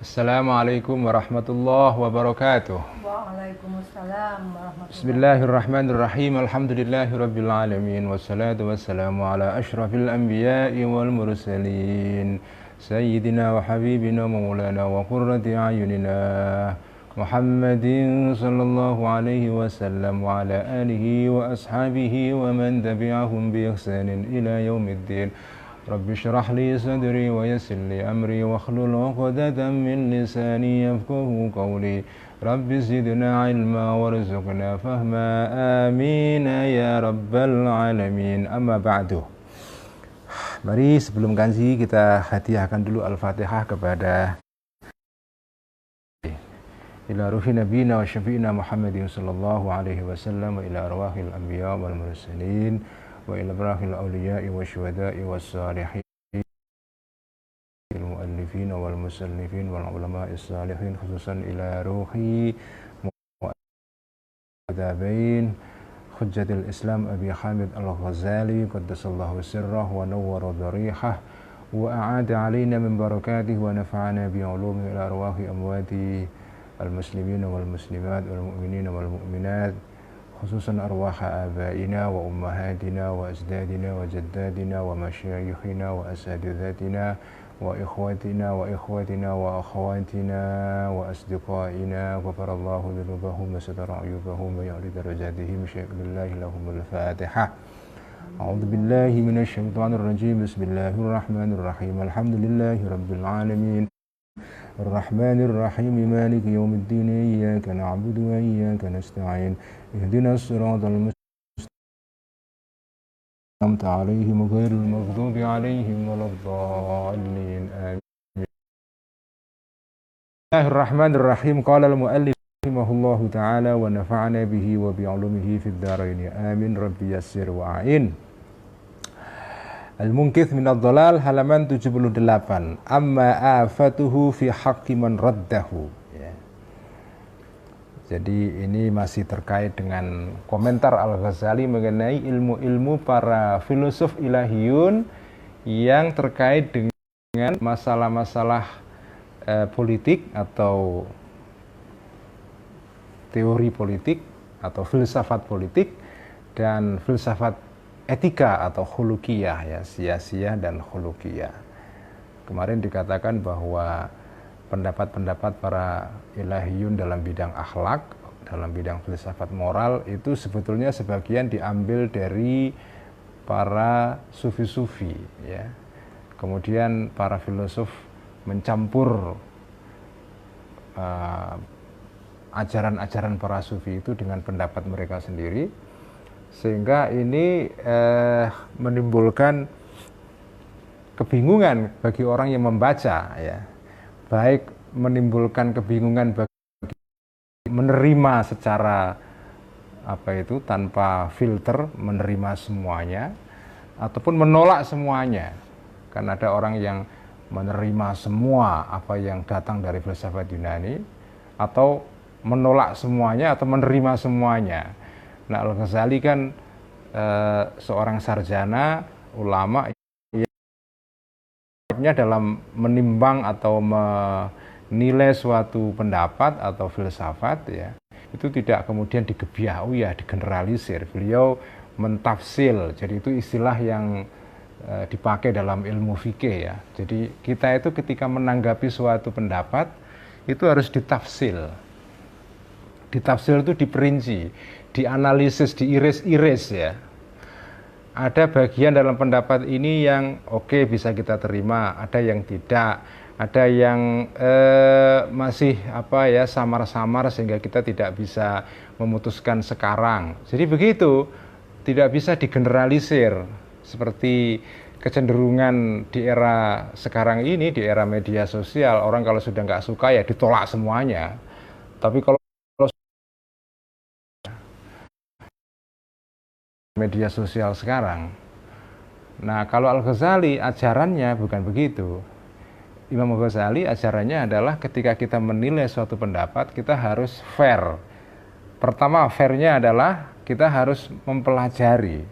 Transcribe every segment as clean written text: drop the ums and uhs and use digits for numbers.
Assalamualaikum warahmatullahi wabarakatuh. Waalaikumsalam warahmatullahi Bismillahirrahmanirrahim. Alhamdulillahirabbil alamin wassalatu wassalamu ala asyrafil anbiya'i wal mursalin sayyidina wa habibina maulana wa qurrati a'yunina Muhammadin sallallahu alaihi wasallam wa ala alihi wa ashabihi wa man tabi'ahum bi ihsanin ila yaumiddin. Rabbi syrah li sadri wa yassir li amri wa hlul 'uqdatam min lisani yafqahu qawli. Rabbi zidna ilma warzuqna fahma. Amin ya rabbal alamin. Amma ba'du. Mari sebelum kaji kita hadiahkan dulu Al-Fatihah kepada ila ruhi nabiyina wa syafi'ina Muhammadin sallallahu alaihi wasallam wa ila arwahil anbiya wal mursalin wa ila barahil awliya'i wa syuhada'i was salihin wal muallifin wal musannifin wal ulama'is salihin, khususan ila ruhi mu'adabain hujjatil Islam Abi Hamid Al-Ghazali qaddasallahu sirrah wa nawwara dharihah wa a'ada alaina min barakatihi wa nafa'ana bi ulumi ila arwahi amwati al-muslimin wal muslimat wal mu'minin wal mu'minat, khususan arwah abaina wa ummahatina wa ajdadina wa jaddadina wa masyayikhina wa asatizatina wa ikhwatina wa ikhwatina wa akhawatina wa asdiqaina, ghafarallahu dzunubahum wa satara ayubahum wa ya'li darajatihim, syai'ulillahi lahumul fatihah. A'udzu billahi minasy syaithanir rajim. Bismillahirrahmanirrahim. Alhamdulillahi rabbil alamin. Ar-Rahmanir Rahim, Maliki yaumiddin, iyyaka na'budu wa iyyaka nasta'in. Ihdinas siratal mustaqim, an'amta 'alaihim ghairil maghdubi 'alaihim waladdallin. Amin. Bismillahirrahmanirrahim. Qala al-muallif rahimahullahu ta'ala wa nafa'ana bihi wa bi 'ulumihi fid dharain. Amin. Rabbi yassir wa a'in. Al-Munqidh minadh dhalal, halaman 78. Amma afatuhu fi haqqi man raddahu. Ya. Jadi ini masih terkait dengan komentar Al-Ghazali mengenai ilmu-ilmu para filosof ilahiyun yang terkait dengan masalah-masalah politik atau teori politik atau filsafat politik dan filsafat etika atau khuluqiyah, ya, sia-sia dan khuluqiyah. Kemarin dikatakan bahwa pendapat-pendapat para ilahiyun dalam bidang akhlak, dalam bidang filsafat moral itu sebetulnya sebagian diambil dari para sufi-sufi, ya. Kemudian para filosof mencampur ajaran-ajaran para sufi itu dengan pendapat mereka sendiri, sehingga ini menimbulkan kebingungan bagi orang yang membaca, ya. Baik menimbulkan kebingungan bagi menerima secara tanpa filter, menerima semuanya, ataupun menolak semuanya. Kan ada orang yang menerima semua apa yang datang dari filsafat Yunani, atau menolak semuanya atau menerima semuanya. Nah, Al-Ghazali kan seorang sarjana ulama yang dalam menimbang atau menilai suatu pendapat atau filsafat, ya, itu tidak kemudian digebiahui, ya, digeneralisir. Beliau mentafsil. Jadi itu istilah yang dipakai dalam ilmu fikih, ya. Jadi kita itu ketika menanggapi suatu pendapat itu harus ditafsil. Ditafsil itu diperinci, dianalisis, diiris-iris, ya. Ada bagian dalam pendapat ini yang oke, bisa kita terima, ada yang tidak, ada yang masih samar-samar sehingga kita tidak bisa memutuskan sekarang. Jadi begitu, tidak bisa digeneralisir seperti kecenderungan di era sekarang ini, di era media sosial. Orang kalau sudah nggak suka ya ditolak semuanya. Tapi kalau media sosial sekarang. Nah, kalau Al-Ghazali ajarannya bukan begitu. Imam Al-Ghazali ajarannya adalah ketika kita menilai suatu pendapat, kita harus fair. Pertama, fairnya adalah kita harus mempelajari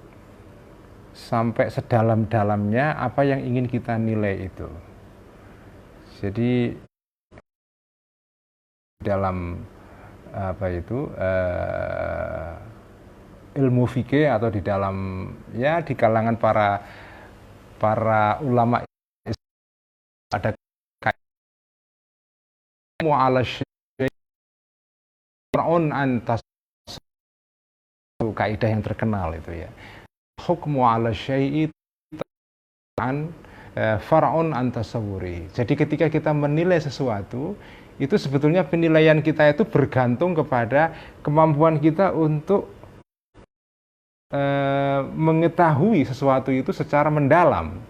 sampai sedalam-dalamnya apa yang ingin kita nilai itu. Jadi dalam ilmu fikih atau di dalam di kalangan para ulama ada mu'ala syai'un antas, kaidah yang terkenal itu ya, hukmu ala syai'i an far'un an tasawwuri. Jadi ketika kita menilai sesuatu, itu sebetulnya penilaian kita itu bergantung kepada kemampuan kita untuk mengetahui sesuatu itu secara mendalam.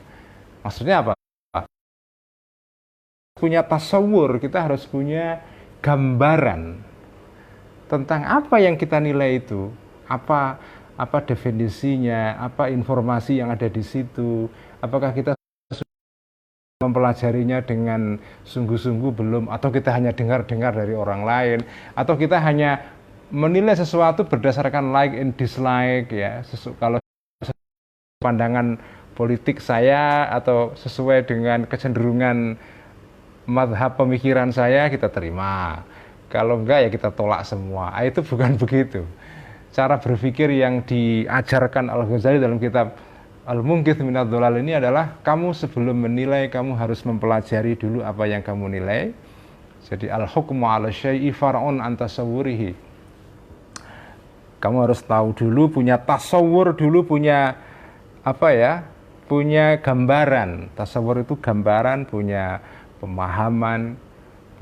Maksudnya apa? Punya tasawur, kita harus punya gambaran tentang apa yang kita nilai itu, apa definisinya, apa informasi yang ada di situ, apakah kita mempelajarinya dengan sungguh-sungguh belum, atau kita hanya dengar-dengar dari orang lain, atau kita hanya menilai sesuatu berdasarkan like and dislike ya, kalau pandangan politik saya atau sesuai dengan kecenderungan madhab pemikiran saya kita terima, kalau enggak ya kita tolak semua. Itu bukan begitu cara berpikir yang diajarkan Al-Ghazali dalam kitab Al-Munqidh minadh dhalal. Ini adalah kamu sebelum menilai, kamu harus mempelajari dulu apa yang kamu nilai. Jadi al-hukmu 'ala syai'i far'un an tasawwurihi. Kamu harus tahu dulu, punya tasawur dulu, punya punya gambaran. Tasawur itu gambaran, punya pemahaman,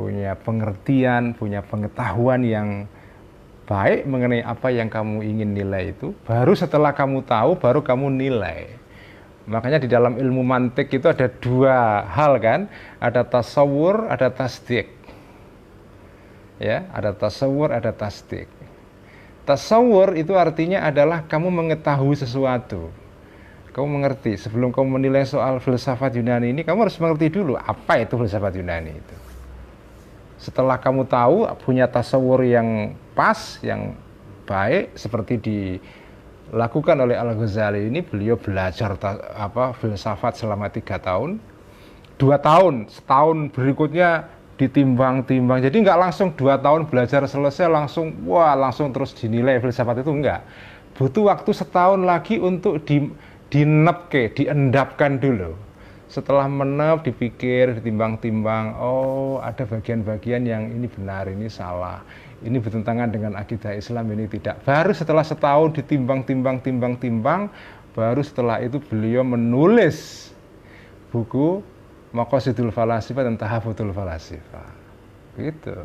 punya pengertian, punya pengetahuan yang baik mengenai apa yang kamu ingin nilai itu. Baru setelah kamu tahu, baru kamu nilai. Makanya di dalam ilmu mantik itu ada dua hal kan, ada tasawur, ada tasdik. Ya, ada tasawur, ada tasdik. Tasawur itu artinya adalah kamu mengetahui sesuatu. Kamu mengerti, sebelum kamu menilai soal filsafat Yunani ini, kamu harus mengerti dulu apa itu filsafat Yunani itu. Setelah kamu tahu, punya tasawur yang pas, yang baik, seperti dilakukan oleh Al-Ghazali ini, beliau belajar filsafat selama 3 tahun, 2 tahun, setahun berikutnya ditimbang-timbang. Jadi nggak langsung 2 tahun belajar selesai langsung terus dinilai filsafat itu, enggak. Butuh waktu setahun lagi untuk diendapkan dulu. Setelah menep, dipikir, ditimbang-timbang, oh ada bagian-bagian yang ini benar, ini salah, ini bertentangan dengan akidah Islam, ini tidak. Baru setelah setahun ditimbang-timbang, baru setelah itu beliau menulis buku Maqasidul Falasifah dan Tahafudul Falasifah. Gitu.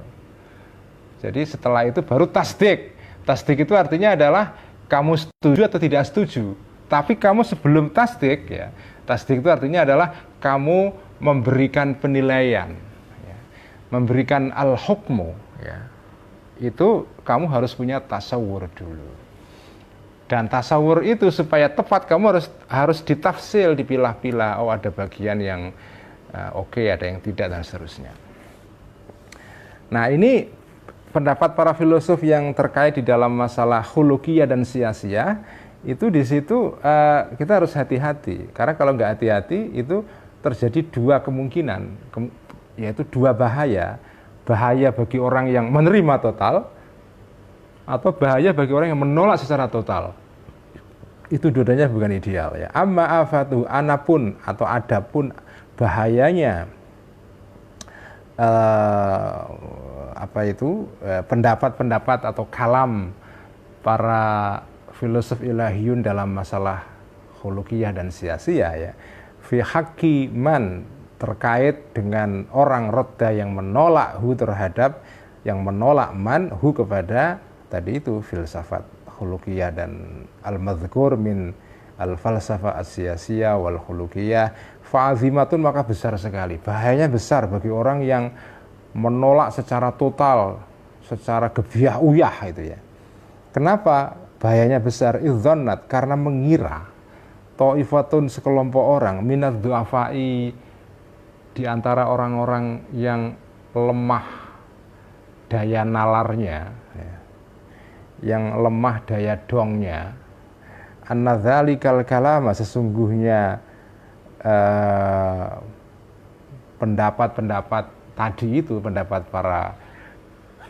Jadi setelah itu baru tasdik. Tasdik itu artinya adalah kamu setuju atau tidak setuju. Tapi kamu sebelum tasdik ya, tasdik itu artinya adalah kamu memberikan penilaian, ya, memberikan al-hukmu, ya. Itu kamu harus punya tasawur dulu. Dan tasawur itu supaya tepat kamu harus ditafsil, dipilah-pilah. Oh ada bagian yang oke, ada yang tidak dan seterusnya. Nah ini pendapat para filosof yang terkait di dalam masalah khuluqiyah dan siyasiyah. Itu di situ kita harus hati-hati, karena kalau nggak hati-hati itu terjadi 2 kemungkinan, yaitu 2 bahaya bagi orang yang menerima total atau bahaya bagi orang yang menolak secara total. Itu dua-duanya bukan ideal ya. Amma afatu, anapun atau adapun bahayanya pendapat-pendapat atau kalam para filosof ilahiyun dalam masalah khuluqiyah dan siyasiyah ya, fi haqqi man, terkait dengan orang rodda yang menolak terhadap, yang menolak kepada tadi itu filsafat khuluqiyah dan al-madhkur min al-falsafah as-siyasiyah wal khuluqiyah fa'azimatun, maka besar sekali, bahayanya besar bagi orang yang menolak secara total, secara gebiah-uyah itu ya. Kenapa bahayanya besar? Idzannat, karena mengira ta'ifatun, sekelompok orang, minadz du'afai, di antara orang-orang yang lemah daya nalarnya ya, yang lemah daya dongnya, annadzalikal kalama, sesungguhnya pendapat-pendapat tadi itu, pendapat para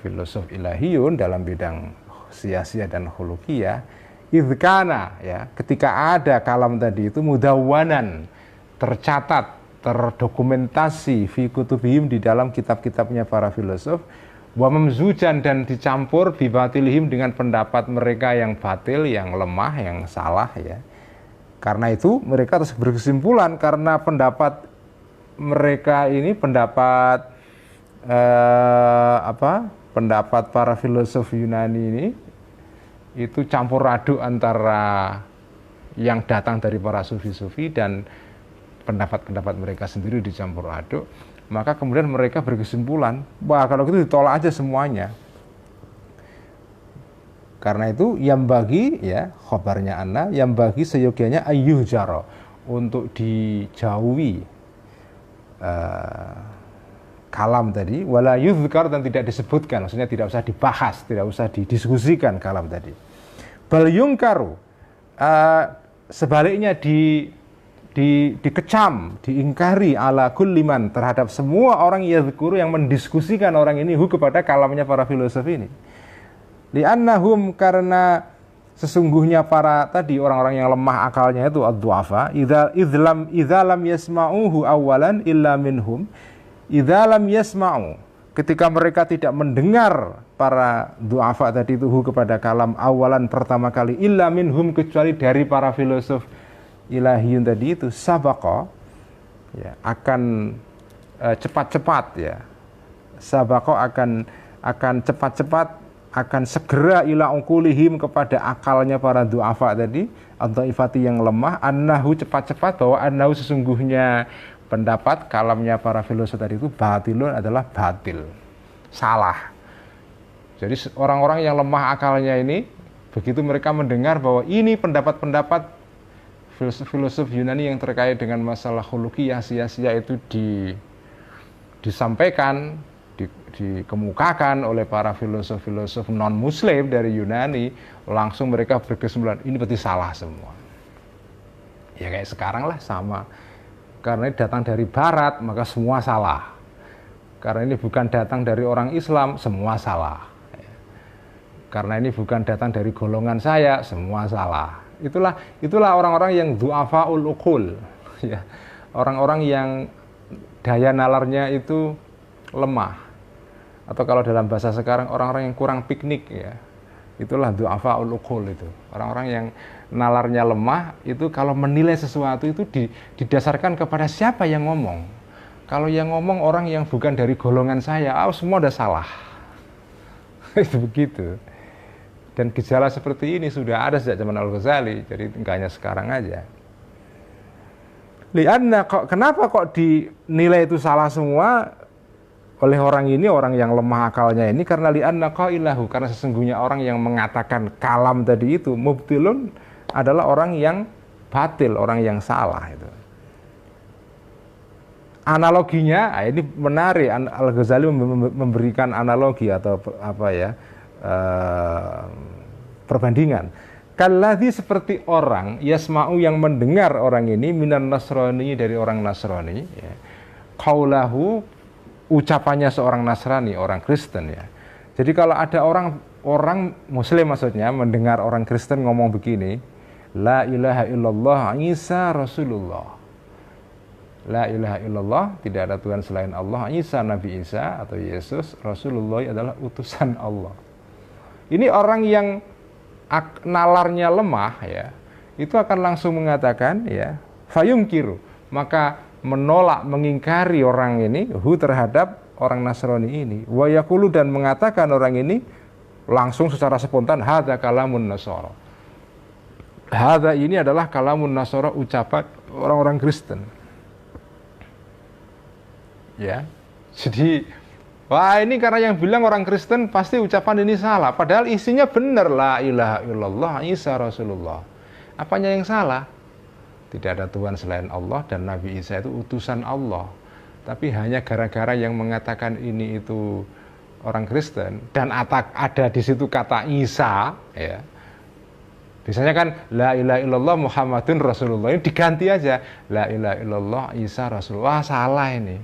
filosof ilahiyun dalam bidang sia-sia dan khuluqiyah, idhkana, ya, ketika ada kalam tadi itu mudawwanan, tercatat, terdokumentasi fi kutubihim, di dalam kitab-kitabnya para filosof, wa mamzujan, dan dicampur bibatilihim, dengan pendapat mereka yang batil, yang lemah, yang salah, ya. Karena itu mereka terus berkesimpulan, karena pendapat mereka ini pendapat pendapat para filosof Yunani ini itu campur aduk antara yang datang dari para sufi-sufi dan pendapat-pendapat mereka sendiri dicampur aduk, maka kemudian mereka berkesimpulan, wah kalau gitu ditolak aja semuanya. Karena itu yang bagi, ya, khobarnya anna, yang bagi seyogianya ayyuh jaro, untuk dijauhi kalam tadi, wala yuzkar, dan tidak disebutkan, maksudnya tidak usah dibahas, tidak usah didiskusikan kalam tadi. Bal yungkaru, sebaliknya dikecam, diingkari, ala kulliman, terhadap semua orang yadhkuru, yang mendiskusikan orang ini hu, kepada kalamnya para filosof ini. Li'annahum, karena sesungguhnya para tadi orang-orang yang lemah akalnya itu ad-du'afa, idza lam yasma'uhu awalan illa minhum, idza lam yasma'u, ketika mereka tidak mendengar para du'afa tadi itu kepada kalam awalan, pertama kali, illa minhum, kecuali dari para filosof ilahiyun tadi itu, sabaqa, ya, akan cepat-cepat, ya, sabaqa akan cepat-cepat, akan segera ila uqulihim, kepada akalnya para du'afa tadi, atau ifati yang lemah, annahu, cepat-cepat, bahwa annahu, sesungguhnya pendapat kalamnya para filosof tadi itu batilun, adalah batil, salah. Jadi orang-orang yang lemah akalnya ini, begitu mereka mendengar bahwa ini pendapat-pendapat filosof Yunani yang terkait dengan masalah khuluqiyah, sia-sia itu disampaikan, dikemukakan oleh para filosof-filosof non-muslim dari Yunani, langsung mereka berkesimpulan, ini berarti salah semua. Ya kayak sekarang lah, sama. Karena ini datang dari barat, maka semua salah. Karena ini bukan datang dari orang Islam, semua salah. Karena ini bukan datang dari golongan saya, semua salah. Itulah orang-orang yang du'afaul uqul, ya. Orang-orang yang daya nalarnya itu lemah. Atau kalau dalam bahasa sekarang, orang-orang yang kurang piknik, ya. Itulah du'afaul uqul itu. Orang-orang yang nalarnya lemah itu kalau menilai sesuatu itu didasarkan kepada siapa yang ngomong. Kalau yang ngomong orang yang bukan dari golongan saya, semua udah salah. Itu begitu. Dan gejala seperti ini sudah ada sejak zaman Al-Ghazali, jadi enggak hanya sekarang aja. Kenapa kok dinilai itu salah semua oleh orang ini, orang yang lemah akalnya ini? Karena li'anna qailahu, karena sesungguhnya orang yang mengatakan kalam tadi itu mubtilun, adalah orang yang batil, orang yang salah itu. Analoginya, ini menarik, Al-Ghazali memberikan analogi atau perbandingan. Kalladzi, seperti orang yasma'u, yang mendengar orang ini, minan nasrani, dari orang Nasrani, ya. Qaulahu, ucapannya seorang Nasrani, orang Kristen, ya. Jadi kalau ada orang Muslim maksudnya mendengar orang Kristen ngomong begini, la ilaha illallah Isa Rasulullah, la ilaha illallah, tidak ada Tuhan selain Allah, Isa, Nabi Isa atau Yesus, Rasulullah adalah utusan Allah. Ini orang yang nalarnya lemah, ya, itu akan langsung mengatakan, ya, fayungkiru, maka menolak, mengingkari orang ini terhadap orang Nasrani ini, wa yaqulu, dan mengatakan orang ini langsung secara spontan, hadza kalamun Nasara, hadza ini adalah kalamun Nasara, ucapan orang-orang Kristen, ya. Jadi wah, ini karena yang bilang orang Kristen pasti ucapan ini salah, padahal isinya benar, la ilaha illallah Isa Rasulullah. Apanya yang salah? Tidak ada Tuhan selain Allah dan Nabi Isa itu utusan Allah. Tapi hanya gara-gara yang mengatakan ini itu orang Kristen dan ada di situ kata Isa, ya. Biasanya kan la ilaha illallah Muhammadun Rasulullah, ini diganti aja la ilaha illallah Isa Rasulullah. Salah ini.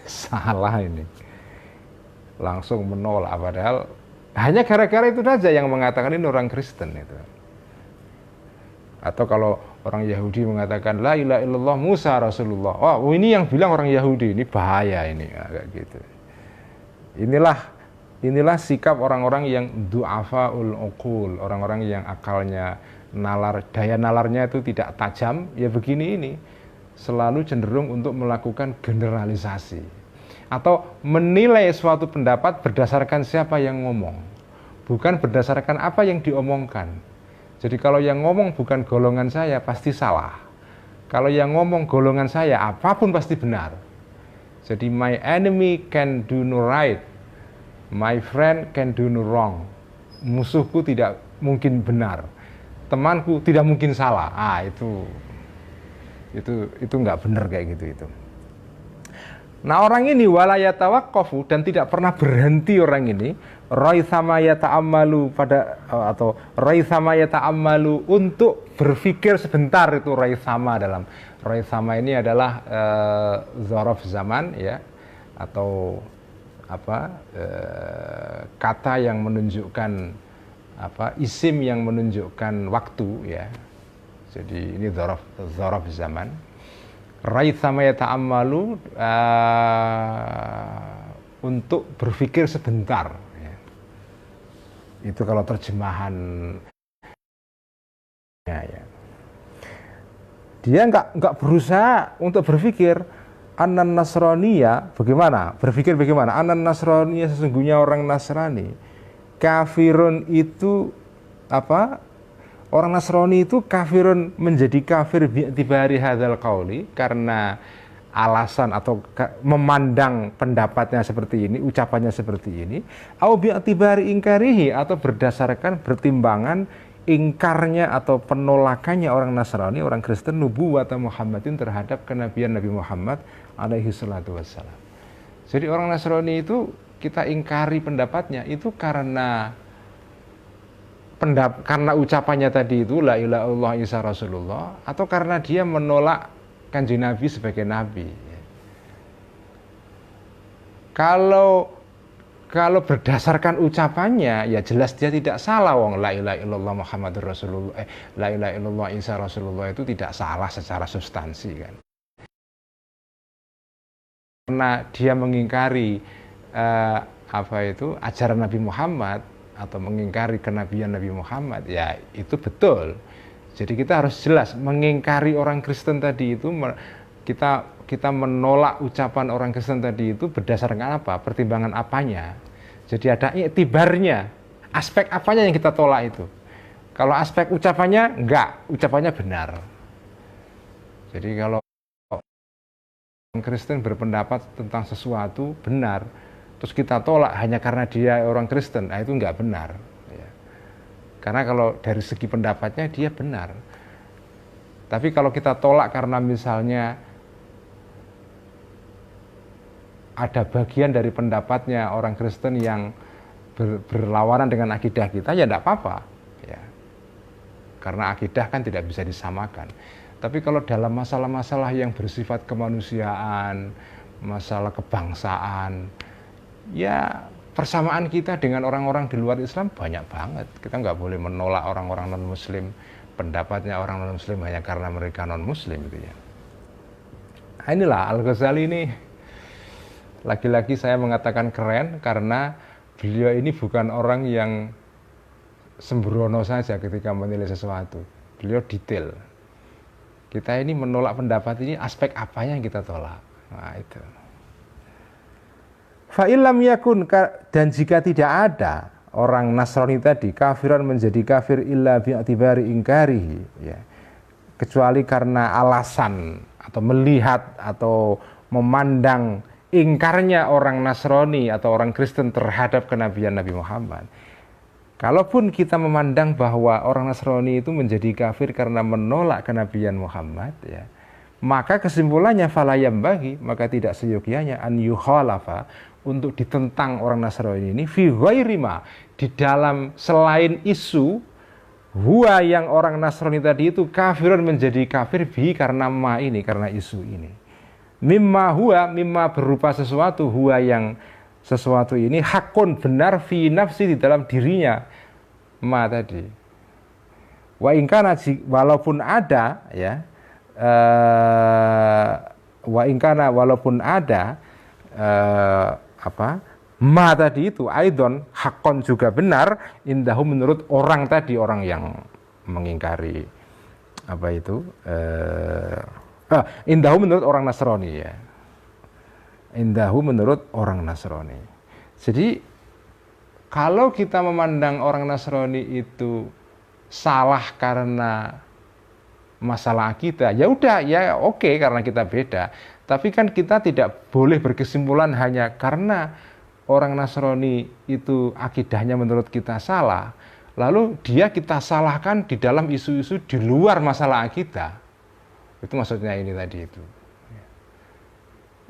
Salah ini. langsung menolak, padahal hanya gara-gara itu saja yang mengatakan ini orang Kristen itu. Atau kalau orang Yahudi mengatakan la ilaha illallah Musa Rasulullah, oh ini yang bilang orang Yahudi, ini bahaya ini, kayak gitu. Inilah sikap orang-orang yang du'afaul uqul, orang-orang yang akalnya daya nalarnya itu tidak tajam, ya begini ini, selalu cenderung untuk melakukan generalisasi atau menilai suatu pendapat berdasarkan siapa yang ngomong, bukan berdasarkan apa yang diomongkan. Jadi kalau yang ngomong bukan golongan saya pasti salah, kalau yang ngomong golongan saya apapun pasti benar. Jadi my enemy can do no right, my friend can do no wrong. Musuhku tidak mungkin benar, temanku tidak mungkin salah. Itu nggak benar kayak gitu itu. Nah orang ini walayatawaqqafu, dan tidak pernah berhenti orang ini, raitsama yata'ammalu atau raitsama yata'ammalu, untuk berpikir sebentar. Itu raitsama, dalam raitsama ini adalah dzaraf zaman ya, atau kata yang menunjukkan isim yang menunjukkan waktu ya. Jadi ini dzaraf zaman. Raitsama yata'ammalu, untuk berpikir sebentar ya. Itu kalau terjemahan ya. Dia nggak berusaha untuk berpikir anan nasraniya bagaimana, berpikir bagaimana anan nasraniya, sesungguhnya orang Nasrani, kafirun itu orang Nasrani itu kafirun, menjadi kafir bi'tibari hadzal qauli, karena alasan atau memandang pendapatnya seperti ini, ucapannya seperti ini, au bi'tibari ingkarihi, atau berdasarkan bertimbangan ingkarnya atau penolakannya orang Nasrani, orang Kristen, nubuwat Muhammadin, terhadap kenabian Nabi Muhammad alaihi salatu wassalam. Jadi orang Nasrani itu kita ingkari pendapatnya itu karena ucapannya tadi itu la ilaha illallah Isa Rasulullah, atau karena dia menolak Kanjeng Nabi sebagai nabi. Kalau berdasarkan ucapannya ya jelas dia tidak salah, wong la ilaha illallah Muhammadur Rasulullah, la ilaha illallah Isa Rasulullah itu tidak salah secara substansi kan. Karena dia mengingkari ajaran Nabi Muhammad atau mengingkari kenabian Nabi Muhammad, ya itu betul. Jadi kita harus jelas mengingkari orang Kristen tadi itu, kita menolak ucapan orang Kristen tadi itu berdasarkan apa? Pertimbangan apanya? Jadi ada iktibarnya, aspek apanya yang kita tolak itu. Kalau aspek ucapannya enggak, ucapannya benar. Jadi kalau orang Kristen berpendapat tentang sesuatu benar, terus kita tolak hanya karena dia orang Kristen, itu enggak benar ya. Karena kalau dari segi pendapatnya dia benar, tapi kalau kita tolak karena misalnya ada bagian dari pendapatnya orang Kristen yang berlawanan dengan akidah kita, ya enggak apa-apa ya. Karena akidah kan tidak bisa disamakan. Tapi kalau dalam masalah-masalah yang bersifat kemanusiaan, masalah kebangsaan, ya persamaan kita dengan orang-orang di luar Islam banyak banget. Kita nggak boleh menolak orang-orang non-Muslim, pendapatnya orang non-Muslim hanya karena mereka non-Muslim gitu ya. Nah, inilah Al-Ghazali ini, lagi-lagi saya mengatakan keren karena beliau ini bukan orang yang sembrono saja ketika menilai sesuatu. Beliau detail. Kita ini menolak pendapat ini, aspek apanya yang kita tolak. Nah itu. Fa'ilam yakun, dan jika tidak ada orang Nasrani tadi kafiran, menjadi kafir illa bi'atibari ingkarihi ya, kecuali karena alasan atau melihat atau memandang ingkarnya orang Nasrani atau orang Kristen terhadap kenabian Nabi Muhammad. Kalaupun kita memandang bahwa orang Nasrani itu menjadi kafir karena menolak kenabian Muhammad ya, maka kesimpulannya falayam bagi, maka tidak seyogianya an yukhalafa, untuk ditentang orang Nasrani ini fi ghairi ma, di dalam selain isu huwa, yang orang Nasrani tadi itu kafirun, menjadi kafir bi, karena ma ini, karena isu ini, mimma huwa, mimma berupa sesuatu, huwa yang sesuatu ini hakun benar fi nafsi di dalam dirinya ma tadi. Wa ingkana walaupun ada ya wa ingkana walaupun ada ma tadi itu aidon hakon juga benar indahu menurut orang tadi, orang yang mengingkari indahu menurut orang Nasrani ya. Indahu menurut orang Nasrani. Jadi kalau kita memandang orang Nasrani itu salah karena masalah kita, ya udah ya oke, karena kita beda. Tapi kan kita tidak boleh berkesimpulan hanya karena orang Nasrani itu akidahnya menurut kita salah, lalu dia kita salahkan di dalam isu-isu di luar masalah akidah. Itu maksudnya ini tadi itu.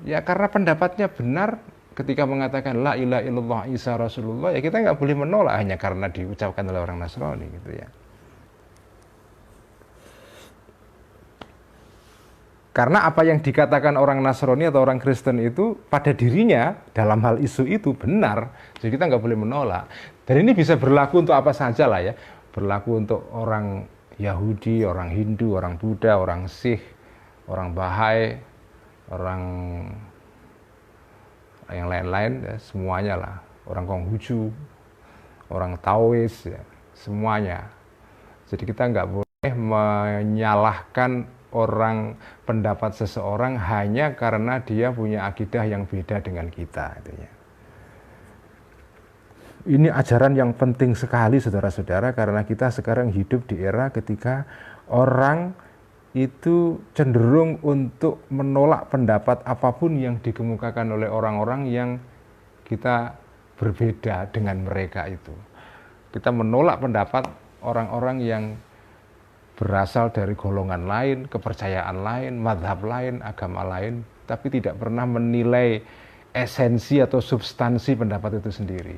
Ya karena pendapatnya benar ketika mengatakan la ilaha illallah Isa Rasulullah, ya kita nggak boleh menolak hanya karena diucapkan oleh orang Nasrani gitu ya. Karena apa yang dikatakan orang Nasrani atau orang Kristen itu pada dirinya dalam hal isu itu benar, jadi kita nggak boleh menolak. Dan ini bisa berlaku untuk apa saja lah ya, berlaku untuk orang Yahudi, orang Hindu, orang Buddha, orang Sikh, orang Bahai, orang yang lain-lain ya, semuanya lah, orang Konghucu, orang Taois ya, semuanya. Jadi kita nggak boleh menyalahkan orang pendapat seseorang hanya karena dia punya akidah yang beda dengan kita gitu ya. Ini ajaran yang penting sekali saudara-saudara, karena kita sekarang hidup di era ketika orang itu cenderung untuk menolak pendapat apapun yang dikemukakan oleh orang-orang yang kita berbeda dengan mereka itu. Kita menolak pendapat orang-orang yang berasal dari golongan lain, kepercayaan lain, mazhab lain, agama lain, tapi tidak pernah menilai esensi atau substansi pendapat itu sendiri.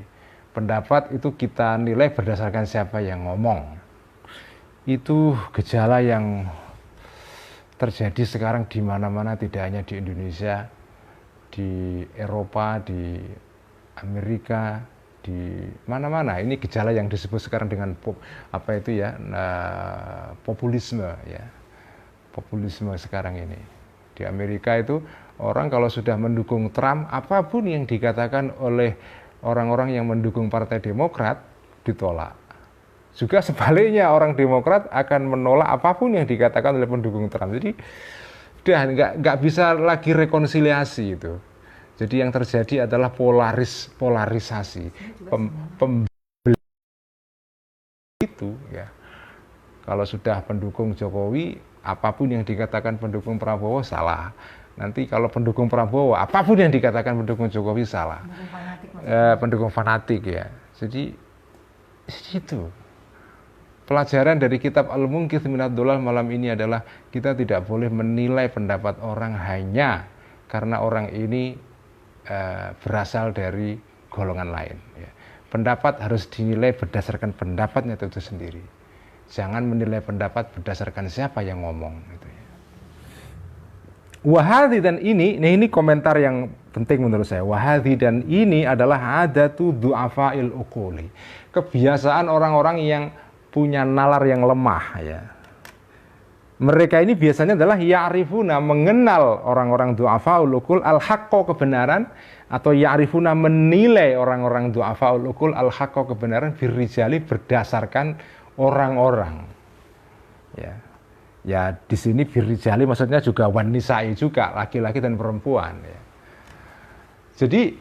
Pendapat itu kita nilai berdasarkan siapa yang ngomong. Itu gejala yang terjadi sekarang di mana-mana, tidak hanya di Indonesia, di Eropa, di Amerika, di mana-mana. Ini gejala yang disebut sekarang dengan populisme ya. Populisme sekarang ini. Di Amerika itu orang kalau sudah mendukung Trump, apapun yang dikatakan oleh orang-orang yang mendukung Partai Demokrat ditolak. Juga sebaliknya, orang Demokrat akan menolak apapun yang dikatakan oleh pendukung Trump. Jadi udah nggak bisa lagi rekonsiliasi itu. Jadi yang terjadi adalah polarisasi, itu ya. Kalau sudah pendukung Jokowi, apapun yang dikatakan pendukung Prabowo salah. Nanti kalau pendukung Prabowo, apapun yang dikatakan pendukung Jokowi salah. Pendukung fanatik ya. Jadi itu. Pelajaran dari kitab Al-Munqidh Minad Dhalal malam ini adalah kita tidak boleh menilai pendapat orang hanya karena orang ini berasal dari golongan lain. Ya. Pendapat harus dinilai berdasarkan pendapatnya itu sendiri. Jangan menilai pendapat berdasarkan siapa yang ngomong. Gitu ya. Wahadhi dan ini komentar yang penting menurut saya. Wahadhi dan ini adalah adatu du'afa'il uquli. Kebiasaan orang-orang yang punya nalar yang lemah ya. Mereka ini biasanya adalah ya'rifuna, mengenal orang-orang du'afa'ul uqul al-haqqo, kebenaran, atau ya'rifuna, menilai orang-orang du'afa'ul uqul al-haqqo, kebenaran, birrijali, berdasarkan orang-orang. Ya di sini birrijali maksudnya juga wan nisa'i juga, laki-laki dan perempuan ya. Jadi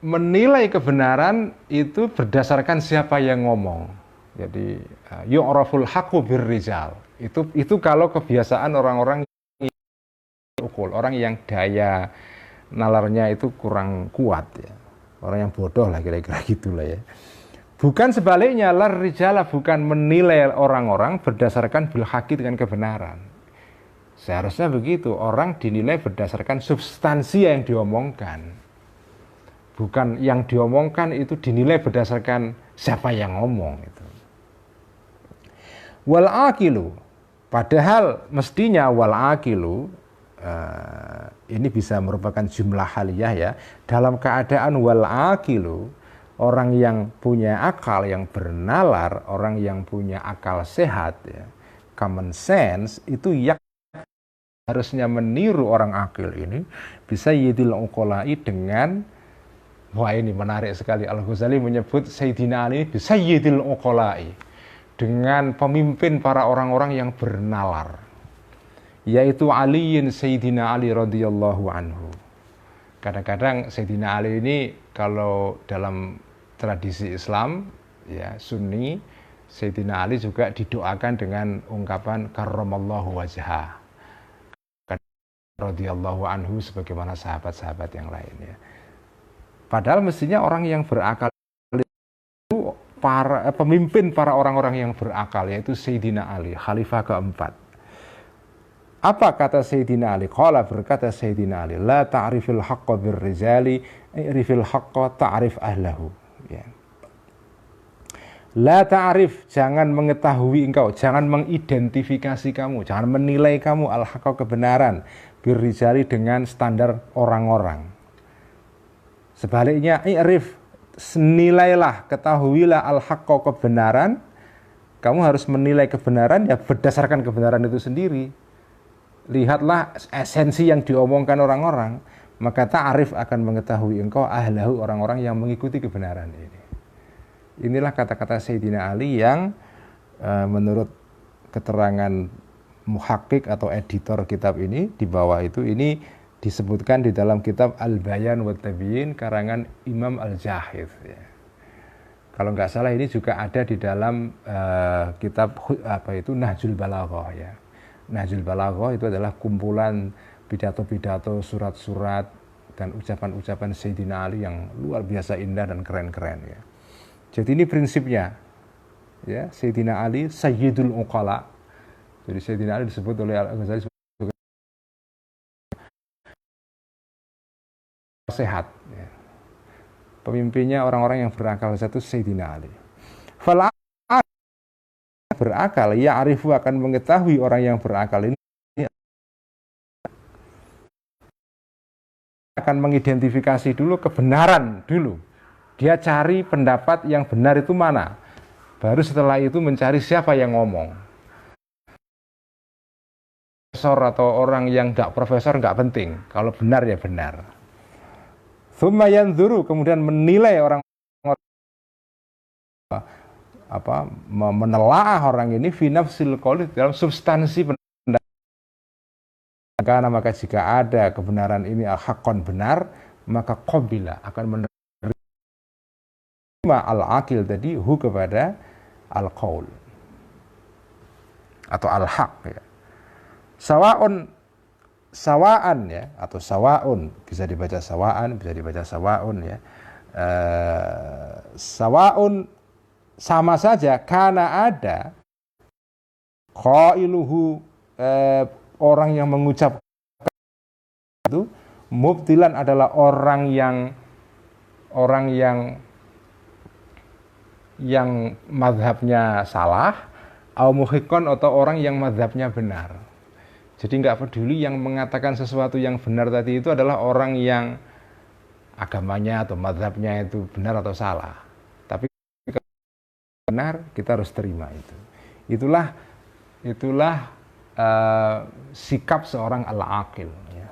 menilai kebenaran itu berdasarkan siapa yang ngomong. Jadi yu'raful haqqu birrijal. Itu kalau kebiasaan orang-orang ukul, orang yang daya nalarnya itu kurang kuat ya. Orang yang bodoh lah kira-kira gitulah ya. Bukan sebaliknya, rijala, bukan menilai orang-orang berdasarkan bil haqqi, dengan kebenaran. Seharusnya begitu, orang dinilai berdasarkan substansi yang diomongkan. Bukan yang diomongkan itu dinilai berdasarkan siapa yang ngomong itu. Wal aqilu, padahal mestinya wal aqilu, ini bisa merupakan jumlah haliyah ya, dalam keadaan wal aqilu, orang yang punya akal, yang bernalar, orang yang punya akal sehat ya, common sense itu yang harusnya meniru orang akil ini, bisa yidil uqolai dengan, wah ini menarik sekali, Al-Ghazali menyebut Sayyidina Ali bisa yidil uqolai, dengan pemimpin para orang-orang yang bernalar, yaitu Aliin Sayyidina Ali radhiyallahu anhu. Kadang-kadang Sayyidina Ali ini kalau dalam tradisi Islam ya Sunni, Sayyidina Ali juga didoakan dengan ungkapan karramallahu wajhah radhiyallahu anhu, sebagaimana sahabat-sahabat yang lain ya. Padahal mestinya orang yang berakal itu pemimpin para orang-orang yang berakal, yaitu Sayyidina Ali, khalifah keempat. Apa kata Sayyidina Ali? Qala, berkata Sayyidina Ali, la ta'rifil haqqa birrijali, i'rifil haqqa ta'rif ahlahu. Ya. La ta'rif, jangan mengetahui engkau, jangan mengidentifikasi kamu, jangan menilai kamu al-haqqa kebenaran, birrijali dengan standar orang-orang. Sebaliknya, i'rif, nilailah, ketahuilah al-haqqa kebenaran. Kamu harus menilai kebenaran ya berdasarkan kebenaran itu sendiri. Lihatlah esensi yang diomongkan orang-orang, maka ta'arif akan mengetahui engkau ahlahu, orang-orang yang mengikuti kebenaran ini. Inilah kata-kata Sayyidina Ali yang menurut keterangan muhakkik atau editor kitab ini, di bawah itu ini disebutkan di dalam kitab Al-Bayan wa Tabyin karangan Imam Al-Jahidh ya. Kalau nggak salah ini juga ada di dalam kitab Nahjul Balaghah ya. Nahjul Balaghah itu adalah kumpulan pidato-pidato, surat-surat dan ucapan-ucapan Sayyidina Ali yang luar biasa indah dan keren-keren ya. Jadi ini prinsipnya ya, Sayyidina Ali Sayyidul Uqala. Jadi Sayyidina Ali disebut oleh Al-Ghazali sebagai sehat ya. Pemimpinnya orang-orang yang berakal, satu Sayyidina Ali. Fala berakal, ya arifu akan mengetahui orang yang berakal ini akan mengidentifikasi dulu kebenaran dulu. Dia cari pendapat yang benar itu mana. Baru setelah itu mencari siapa yang ngomong. Profesor atau orang yang enggak profesor enggak penting. Kalau benar ya benar. Tsumma yanzuru, kemudian menilai orang menelaah orang ini fi nafsil qauli, dalam substansi pendapat. Karena maka jika ada kebenaran ini al-haqqan benar, maka qabila akan menerima al-aqil tadi hu kepada al-qaul atau al-haq ya. Sawaan ya, atau sawaun, bisa dibaca sawaan, bisa dibaca sawaun ya. Sawaun sama saja, karena ada qailuhu orang yang mengucap itu, mubtilan adalah orang yang mazhabnya salah, au muhiqqan atau orang yang mazhabnya benar. Jadi nggak peduli yang mengatakan sesuatu yang benar tadi itu adalah orang yang agamanya atau mazhabnya itu benar atau salah. Tapi benar, kita harus terima itu. Itulah sikap seorang al-aqil ya.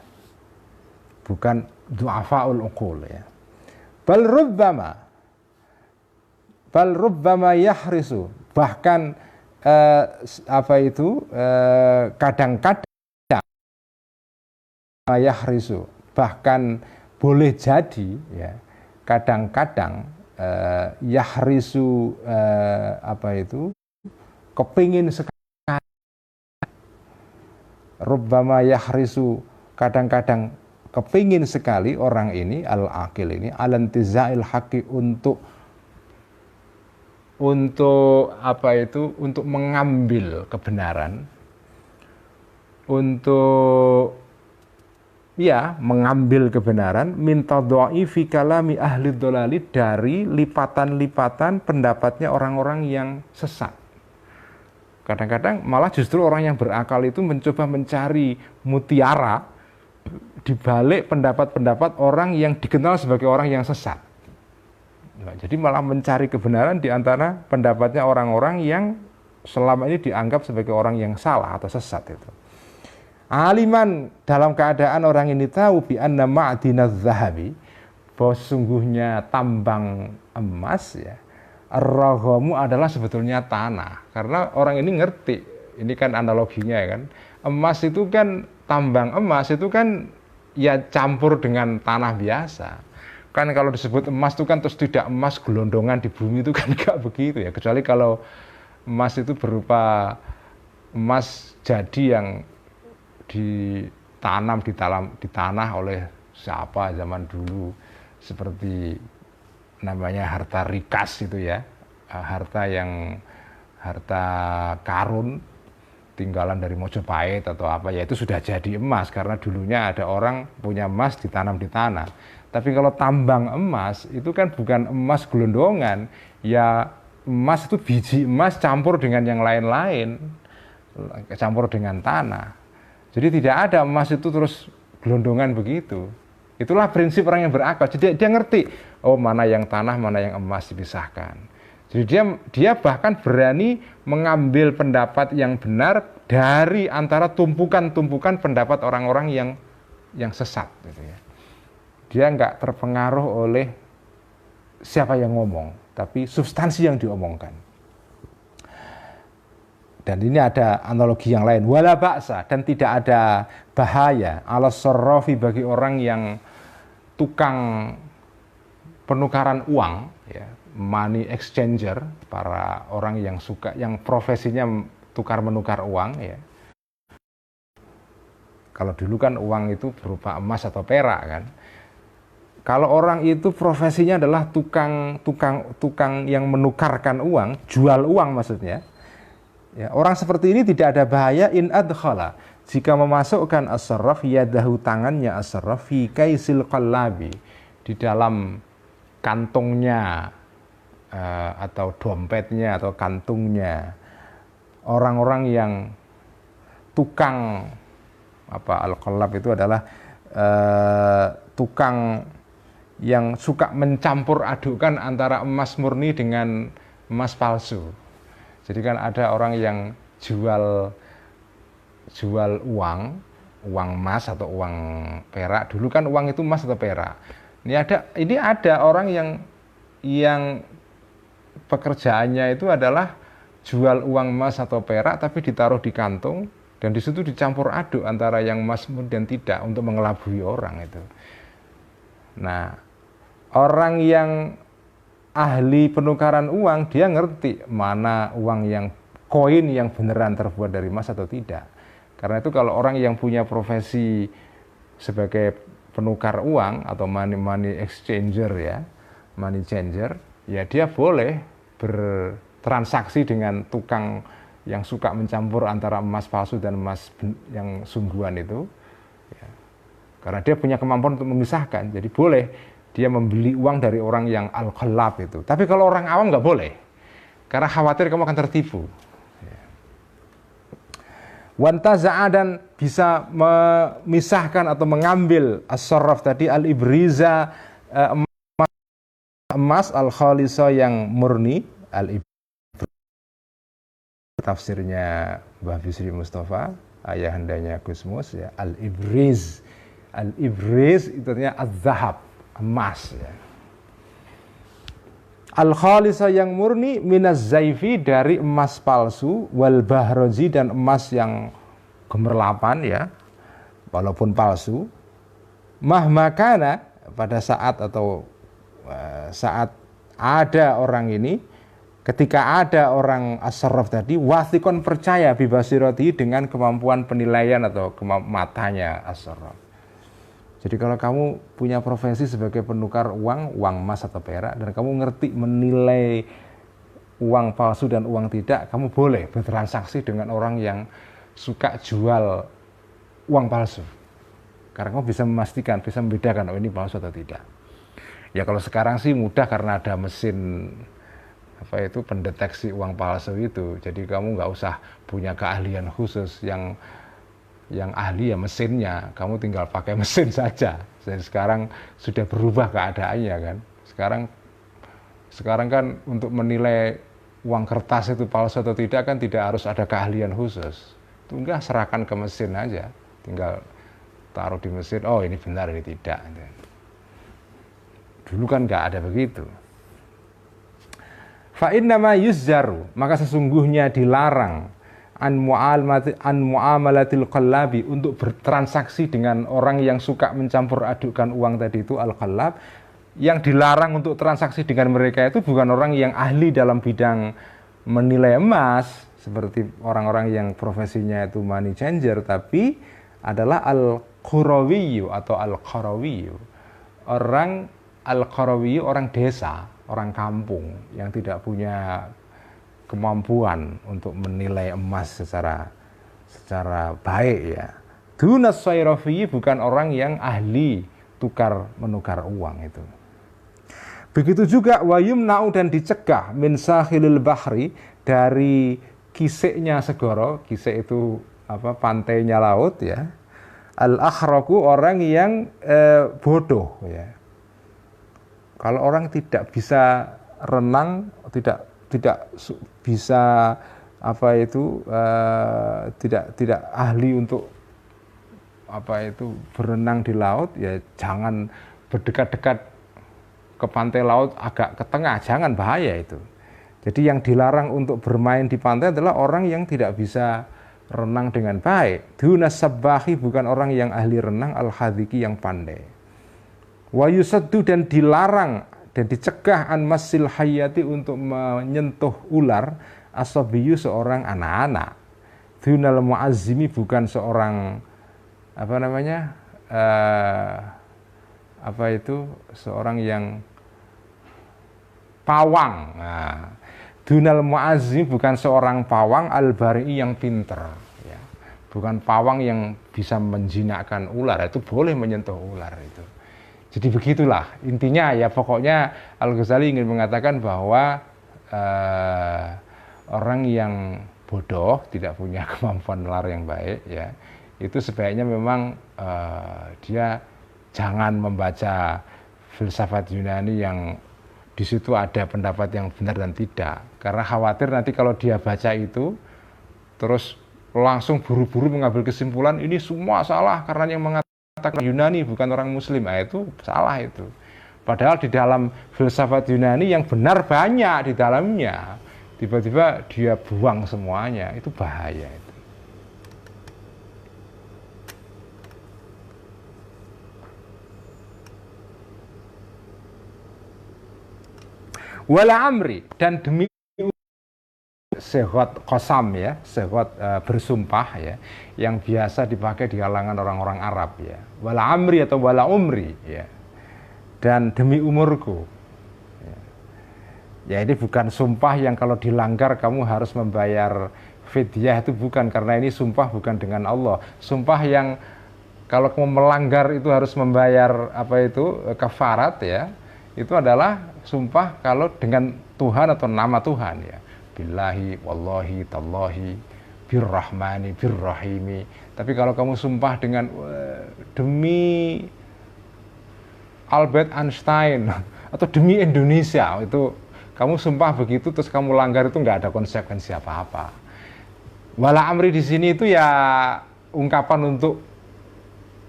Bukan du'afaul uqul ya. Bal rubbama yahrisu, bahkan kadang-kadang yahrisu, bahkan boleh jadi ya, kadang-kadang yahrisu kepingin sekali, rubbama yahrisu, kadang-kadang kepingin sekali orang ini al-aqil ini alantizail haqi, untuk mengambil kebenaran, mengambil kebenaran min tadha'ifi kalami ahli dhalali, dari lipatan-lipatan pendapatnya orang-orang yang sesat. Kadang-kadang malah justru orang yang berakal itu mencoba mencari mutiara dibalik pendapat-pendapat orang yang dikenal sebagai orang yang sesat. Nah, jadi malah mencari kebenaran di antara pendapatnya orang-orang yang selama ini dianggap sebagai orang yang salah atau sesat itu. Aliman, dalam keadaan orang ini tahu bi anna ma'dinaz zahabi, bahwa sesungguhnya tambang emas ya, ar-raghamu adalah sebetulnya tanah. Karena orang ini ngerti, ini kan analoginya ya kan. Emas itu kan, tambang emas itu kan ya campur dengan tanah biasa. Kan kalau disebut emas itu kan terus tidak emas gelondongan di bumi itu kan enggak begitu ya. Kecuali kalau emas itu berupa emas jadi yang ditanam di tanah oleh siapa zaman dulu, seperti namanya harta rikas itu ya, harta karun tinggalan dari Mojopahit atau apa ya, itu sudah jadi emas karena dulunya ada orang punya emas ditanam di tanah. Tapi kalau tambang emas itu kan bukan emas gelondongan, ya emas itu biji emas campur dengan yang lain-lain, campur dengan tanah. Jadi tidak ada emas itu terus gelondongan begitu. Itulah prinsip orang yang berakal. Jadi dia ngerti, oh mana yang tanah, mana yang emas dipisahkan. Jadi dia bahkan berani mengambil pendapat yang benar dari antara tumpukan-tumpukan pendapat orang-orang yang sesat gitu ya. Dia nggak terpengaruh oleh siapa yang ngomong, tapi substansi yang diomongkan. Dan ini ada analogi yang lain, wala ba'sa, dan tidak ada bahaya ala sarrafi bagi orang yang tukang penukaran uang ya, money exchanger, para orang yang suka, yang profesinya tukar menukar uang ya. Kalau dulu kan uang itu berupa emas atau perak kan. Kalau orang itu profesinya adalah tukang yang menukarkan uang, jual uang maksudnya. Ya, orang seperti ini tidak ada bahaya in adkhala, jika memasukkan as-sarraf yadahu, tangannya as-sarraf fi kaisil qallabi, di dalam kantongnya atau dompetnya atau kantungnya orang-orang yang tukang al-qallab itu adalah tukang yang suka mencampur adukan antara emas murni dengan emas palsu. Jadi kan ada orang yang jual uang emas atau uang perak. Dulu kan uang itu emas atau perak. Ini ada orang yang pekerjaannya itu adalah jual uang emas atau perak tapi ditaruh di kantung dan di situ dicampur aduk antara yang emas dan tidak untuk mengelabui orang itu. Nah, orang yang ahli penukaran uang, dia ngerti mana uang yang koin yang beneran terbuat dari emas atau tidak. Karena itu kalau orang yang punya profesi sebagai penukar uang atau money exchanger ya, money changer, ya dia boleh bertransaksi dengan tukang yang suka mencampur antara emas palsu dan emas yang sungguhan itu. Ya. Karena dia punya kemampuan untuk memisahkan, jadi boleh dia membeli uang dari orang yang al-qallab itu. Tapi kalau orang awam nggak boleh, karena khawatir kamu akan tertipu. Wantaza'a, dan bisa memisahkan atau mengambil as-sarraf tadi, al-ibriza, emas, al-khalisa yang murni, tafsirnya Mbah Bisri Mustafa, ayahandanya Gusmus ya, al-ibriz itu artinya az-zahab, emas ya. Al-khalisa yang murni, minaz zaifi, dari emas palsu, wal bahrozi, dan emas yang gemerlapan ya, walaupun palsu. Mahmakana, pada saat saat ada orang ini, ketika ada orang as-sarraf tadi, wathikon, percaya bibasirati, dengan kemampuan penilaian atau matanya as-sarraf. Jadi kalau kamu punya profesi sebagai penukar uang emas atau perak, dan kamu ngerti menilai uang palsu dan uang tidak, kamu boleh bertransaksi dengan orang yang suka jual uang palsu. Karena kamu bisa memastikan, bisa membedakan, oh ini palsu atau tidak. Ya kalau sekarang sih mudah karena ada mesin pendeteksi uang palsu itu. Jadi kamu nggak usah punya keahlian khusus yang yang ahli ya mesinnya, kamu tinggal pakai mesin saja. Jadi sekarang sudah berubah keadaannya kan. Sekarang kan untuk menilai uang kertas itu palsu atau tidak kan tidak harus ada keahlian khusus. Itu enggak, serahkan ke mesin aja, tinggal taruh di mesin, oh ini benar ini tidak. Dulu kan nggak ada begitu. Fa innama yuzzaru, maka sesungguhnya dilarang an muamalatil qallabi, untuk bertransaksi dengan orang yang suka mencampur adukkan uang tadi itu al-qallab. Yang dilarang untuk transaksi dengan mereka itu bukan orang yang ahli dalam bidang menilai emas seperti orang-orang yang profesinya itu money changer, tapi adalah al-Qurawiyu atau al-Qarawiyu. Orang al-Qarawiyu, orang desa, orang kampung yang tidak punya kemampuan untuk menilai emas secara baik ya. Dunas sayrafi, bukan orang yang ahli tukar menukar uang itu. Begitu juga wayumna'u, dan dicegah min sahilil bahri, dari kiseknya segoro. Kisek itu apa, pantainya laut ya. Al-akhraku, orang yang bodoh ya. Kalau orang tidak bisa renang, tidak bisa apa itu, tidak ahli untuk apa itu berenang di laut, ya jangan berdekat-dekat ke pantai laut agak ke tengah, jangan, bahaya itu. Jadi yang dilarang untuk bermain di pantai adalah orang yang tidak bisa renang dengan baik. Dunas sabbahi, bukan orang yang ahli renang, al-hadiki, yang pandai. Wa yusaddu, dan dilarang dan dicegah an masil hayati, untuk menyentuh ular, asabiyu, seorang anak-anak. Dunal muazzimi, bukan seorang apa namanya, seorang yang pawang. Nah, dunal muazzim, bukan seorang pawang, al-bari'i, yang pinter ya. Bukan pawang yang bisa menjinakkan ular, itu boleh menyentuh ular itu. Jadi begitulah intinya ya. Pokoknya Al-Ghazali ingin mengatakan bahwa orang yang bodoh, tidak punya kemampuan nalar yang baik ya, itu sebaiknya memang dia jangan membaca filsafat Yunani yang di situ ada pendapat yang benar dan tidak, karena khawatir nanti kalau dia baca itu terus langsung buru-buru mengambil kesimpulan ini semua salah karena yang mengatakan Yunani bukan orang Muslim. Nah, itu salah itu. Padahal di dalam filsafat Yunani yang benar banyak di dalamnya, tiba-tiba dia buang semuanya, itu bahaya itu. Wala amri, dan demi segot qasam ya, segot bersumpah ya, yang biasa dipakai di kalangan orang-orang Arab ya. Wala amri atau wala umri ya. Dan demi umurku. Ya, ini bukan sumpah yang kalau dilanggar kamu harus membayar fidyah, itu bukan, karena ini sumpah bukan dengan Allah. Sumpah yang kalau kamu melanggar itu harus membayar apa itu kafarat ya. Itu adalah sumpah kalau dengan Tuhan atau nama Tuhan ya. Billahi, wallahi, tallahi, birrahmani, birrahimi. Tapi kalau kamu sumpah dengan demi Albert Einstein atau demi Indonesia, itu kamu sumpah begitu terus kamu langgar, itu nggak ada konsekuensi apa-apa. Wala amri di sini itu ya ungkapan untuk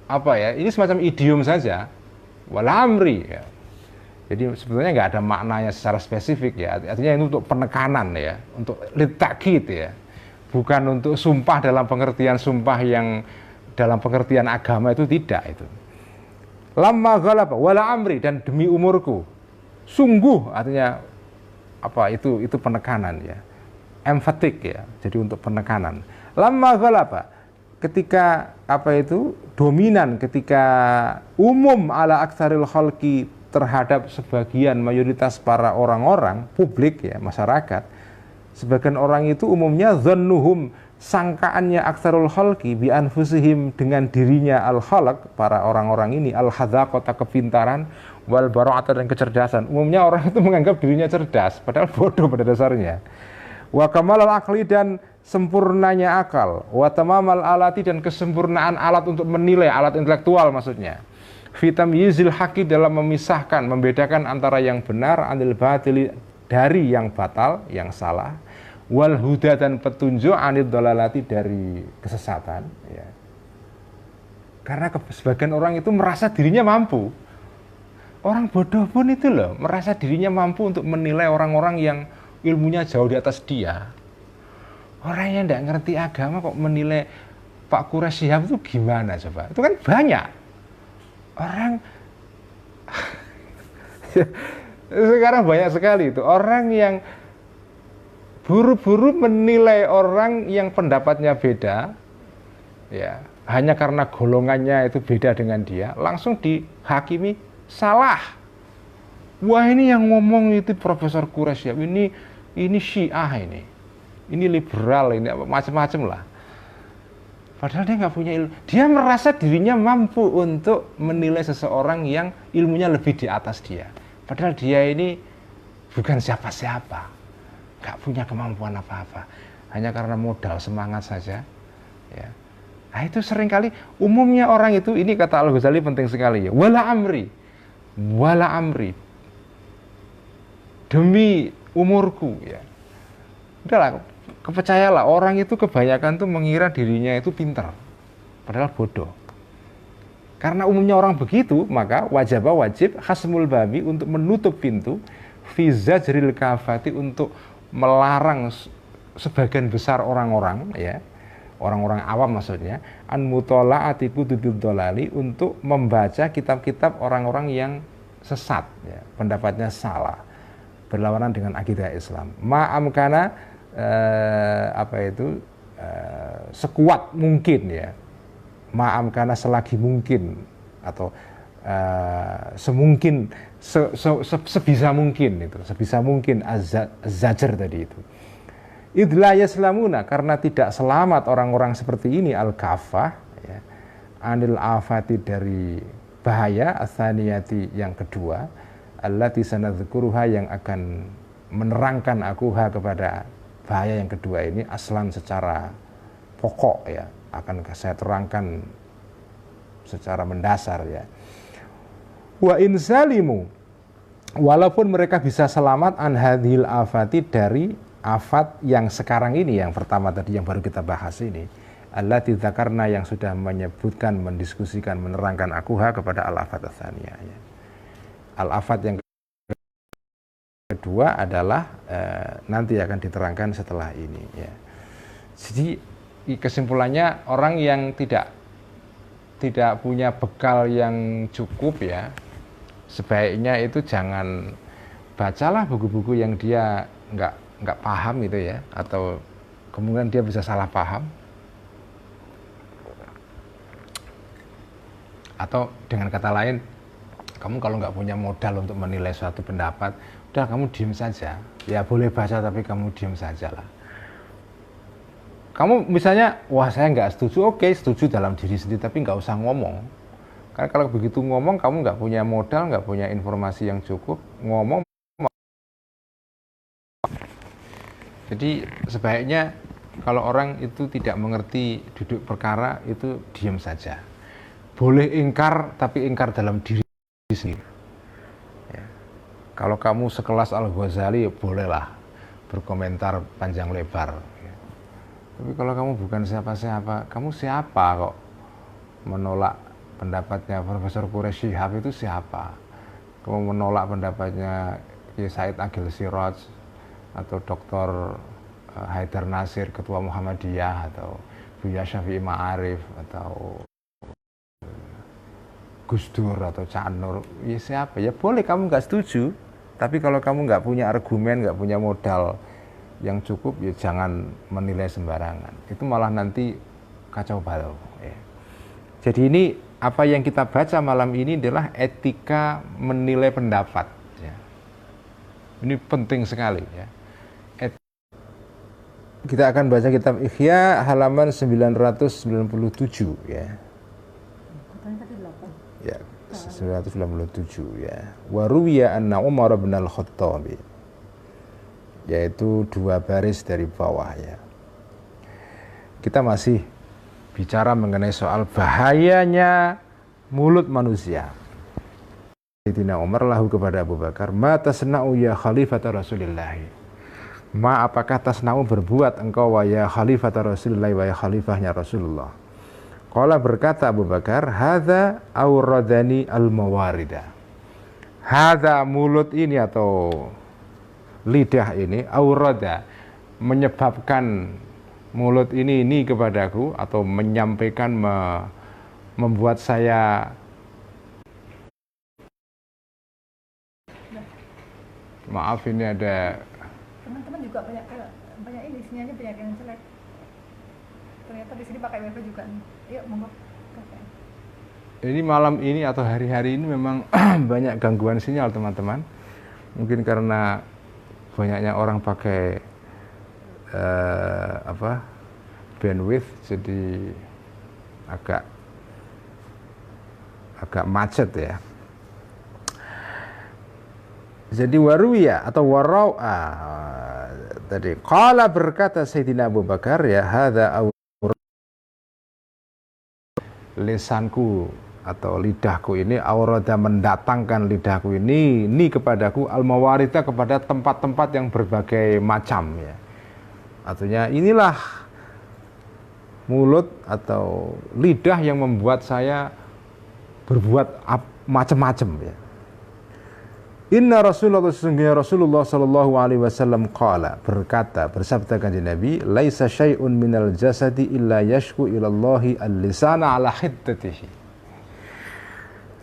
apa ya? Ini semacam idiom saja. Wala amri ya. Jadi sebetulnya nggak ada maknanya secara spesifik ya. Artinya itu untuk penekanan ya, untuk litakid ya. Bukan untuk sumpah dalam pengertian sumpah yang dalam pengertian agama, itu tidak itu. Lamma ghalaba wala amri, dan demi umurku. Sungguh, artinya apa itu penekanan ya. Emphatic ya. Jadi untuk penekanan. Lamma ghalaba, ketika apa itu dominan, ketika umum ala aktsaril khalqi, terhadap sebagian mayoritas para orang-orang publik ya, masyarakat, sebagian orang itu umumnya dhannuhum, sangkaannya aktsarul khalqi bi anfusihim, dengan dirinya al-khalq, para orang-orang ini, al-hadzaqata, kepintaran, wal bara'ata, dan kecerdasan. Umumnya orang itu menganggap dirinya cerdas padahal bodoh pada dasarnya. Wa kamalal akli dan sempurnanya akal, wa tamamal alati dan kesempurnaan alat untuk menilai, alat intelektual maksudnya. Fitam yizil haqi dalam memisahkan, membedakan antara yang benar anil batili dari yang batal, yang salah, wal huda dan petunjuk anil dalalati dari kesesatan. Ya. Karena sebagian orang itu merasa dirinya mampu. Orang bodoh pun itu loh, merasa dirinya mampu untuk menilai orang-orang yang ilmunya jauh di atas dia. Orang yang tidak ngerti agama kok menilai Pak Quraisy Shihab itu gimana coba? Itu kan banyak orang sekarang banyak sekali itu orang yang buru-buru menilai orang yang pendapatnya beda, ya hanya karena golongannya itu beda dengan dia, langsung dihakimi salah. Wah ini yang ngomong itu Profesor Quraisy Shihab, ini Syiah ini liberal, ini macam-macam lah. Padahal dia nggak punya ilmu. Dia merasa dirinya mampu untuk menilai seseorang yang ilmunya lebih di atas dia. Padahal dia ini bukan siapa-siapa, nggak punya kemampuan apa-apa, hanya karena modal semangat saja. Ya. Nah itu seringkali umumnya orang itu, ini kata Al-Ghazali penting sekali ya. Wala amri, demi umurku ya. Udahlah, kepercayalah orang itu kebanyakan tuh mengira dirinya itu pintar, padahal bodoh. Karena umumnya orang begitu, maka wajib khasmul babi untuk menutup pintu, fi zajril kafati untuk melarang sebagian besar orang-orang ya, orang-orang awam maksudnya, an mutola'ati kutubid dolali untuk membaca kitab-kitab orang-orang yang sesat ya, pendapatnya salah, berlawanan dengan akidah Islam. Ma'amkana sekuat mungkin ya, ma'amkana selagi mungkin atau semungkin sebisa mungkin itu, sebisa mungkin az-zajr tadi itu. Idla yaslamuna, karena tidak selamat orang-orang seperti ini al-kafah ya, anil afati dari bahaya, atsaniyati yang kedua, allati sanadzukuruha yang akan menerangkan akuha kepada bahaya yang kedua ini aslan secara pokok ya, akan saya terangkan secara mendasar ya. Wa insalimu, walaupun mereka bisa selamat an hadhil afati dari afat yang sekarang ini, yang pertama tadi yang baru kita bahas ini, allati dzakarna yang sudah menyebutkan, mendiskusikan, menerangkan akuha kepada al-afat tsaniyah ya. Al-afat yang kedua adalah nanti akan diterangkan setelah ini ya. Jadi kesimpulannya orang yang tidak punya bekal yang cukup ya, sebaiknya itu jangan bacalah buku-buku yang dia nggak paham gitu ya, atau kemungkinan dia bisa salah paham, atau dengan kata lain, kamu kalau nggak punya modal untuk menilai suatu pendapat, udah kamu diem saja. Ya boleh baca tapi kamu diem saja lah. Kamu misalnya, wah saya nggak setuju, oke setuju dalam diri sendiri tapi nggak usah ngomong. Karena kalau begitu ngomong kamu nggak punya modal, nggak punya informasi yang cukup, ngomong. Jadi sebaiknya kalau orang itu tidak mengerti duduk perkara itu diem saja. Boleh ingkar tapi ingkar dalam diri sendiri. Ya. Kalau kamu sekelas Al-Ghazali ya bolehlah berkomentar panjang lebar. Ya. Tapi kalau kamu bukan siapa-siapa, kamu siapa kok menolak pendapatnya Profesor Quraisy Shihab itu siapa? Kamu menolak pendapatnya Kiai Said Agil Siraj atau Dr. Haidar Nasir Ketua Muhammadiyah atau Buya Syafi'i Ma'arif atau Gus Dur atau Cak Nur, ya siapa? Ya boleh kamu nggak setuju, tapi kalau kamu nggak punya argumen, nggak punya modal yang cukup, ya jangan menilai sembarangan. Itu malah nanti kacau balau. Ya. Jadi ini apa yang kita baca malam ini adalah etika menilai pendapat. Ya. Ini penting sekali. Ya. Kita akan baca kitab Ihya halaman 997 ya. Ya, 997 ya. Wa ruwiya anna Umar bin Al-Khattab. yaitu 2 baris dari bawah ya. Kita masih bicara mengenai soal bahayanya mulut manusia. Sayyidina Umar lahu kepada Abu Bakar, ma tasna'u ya khalifata Rasulillah. Ma apakah tasna'u berbuat engkau wa ya khalifata Rasulillah wa ya khalifahnya Rasulullah. Qala berkata Abu Bakar, hadza awradani al-mawarida. Hadza mulut ini atau lidah ini, awrada menyebabkan mulut ini kepadaku atau menyampaikan membuat saya maaf ini ada teman-teman juga banyak ini sinyalnya banyak yang jelek. Ternyata di sini pakai wifi juga nih. Yuk monggo. Ini malam ini atau hari-hari ini memang banyak gangguan sinyal teman-teman. Mungkin karena banyaknya orang pakai bandwidth, jadi agak macet ya. Jadi waruya atau warau tadi qala berkata Sayyidina Abu Bakar ya hadza lisanku atau lidahku ini aurada mendatangkan lidahku ini kepadaku al-mawarita kepada tempat-tempat yang berbagai macam ya. Artinya inilah mulut atau lidah yang membuat saya berbuat macam-macam ya. Inna Rasulullah sesungguhnya Rasulullah sallallahu alaihi wasallam qala berkata bersabda kanjeng Nabi laisa syai'un minal jasadi illa yashku ilallahi al-lisana ala hiddatihi.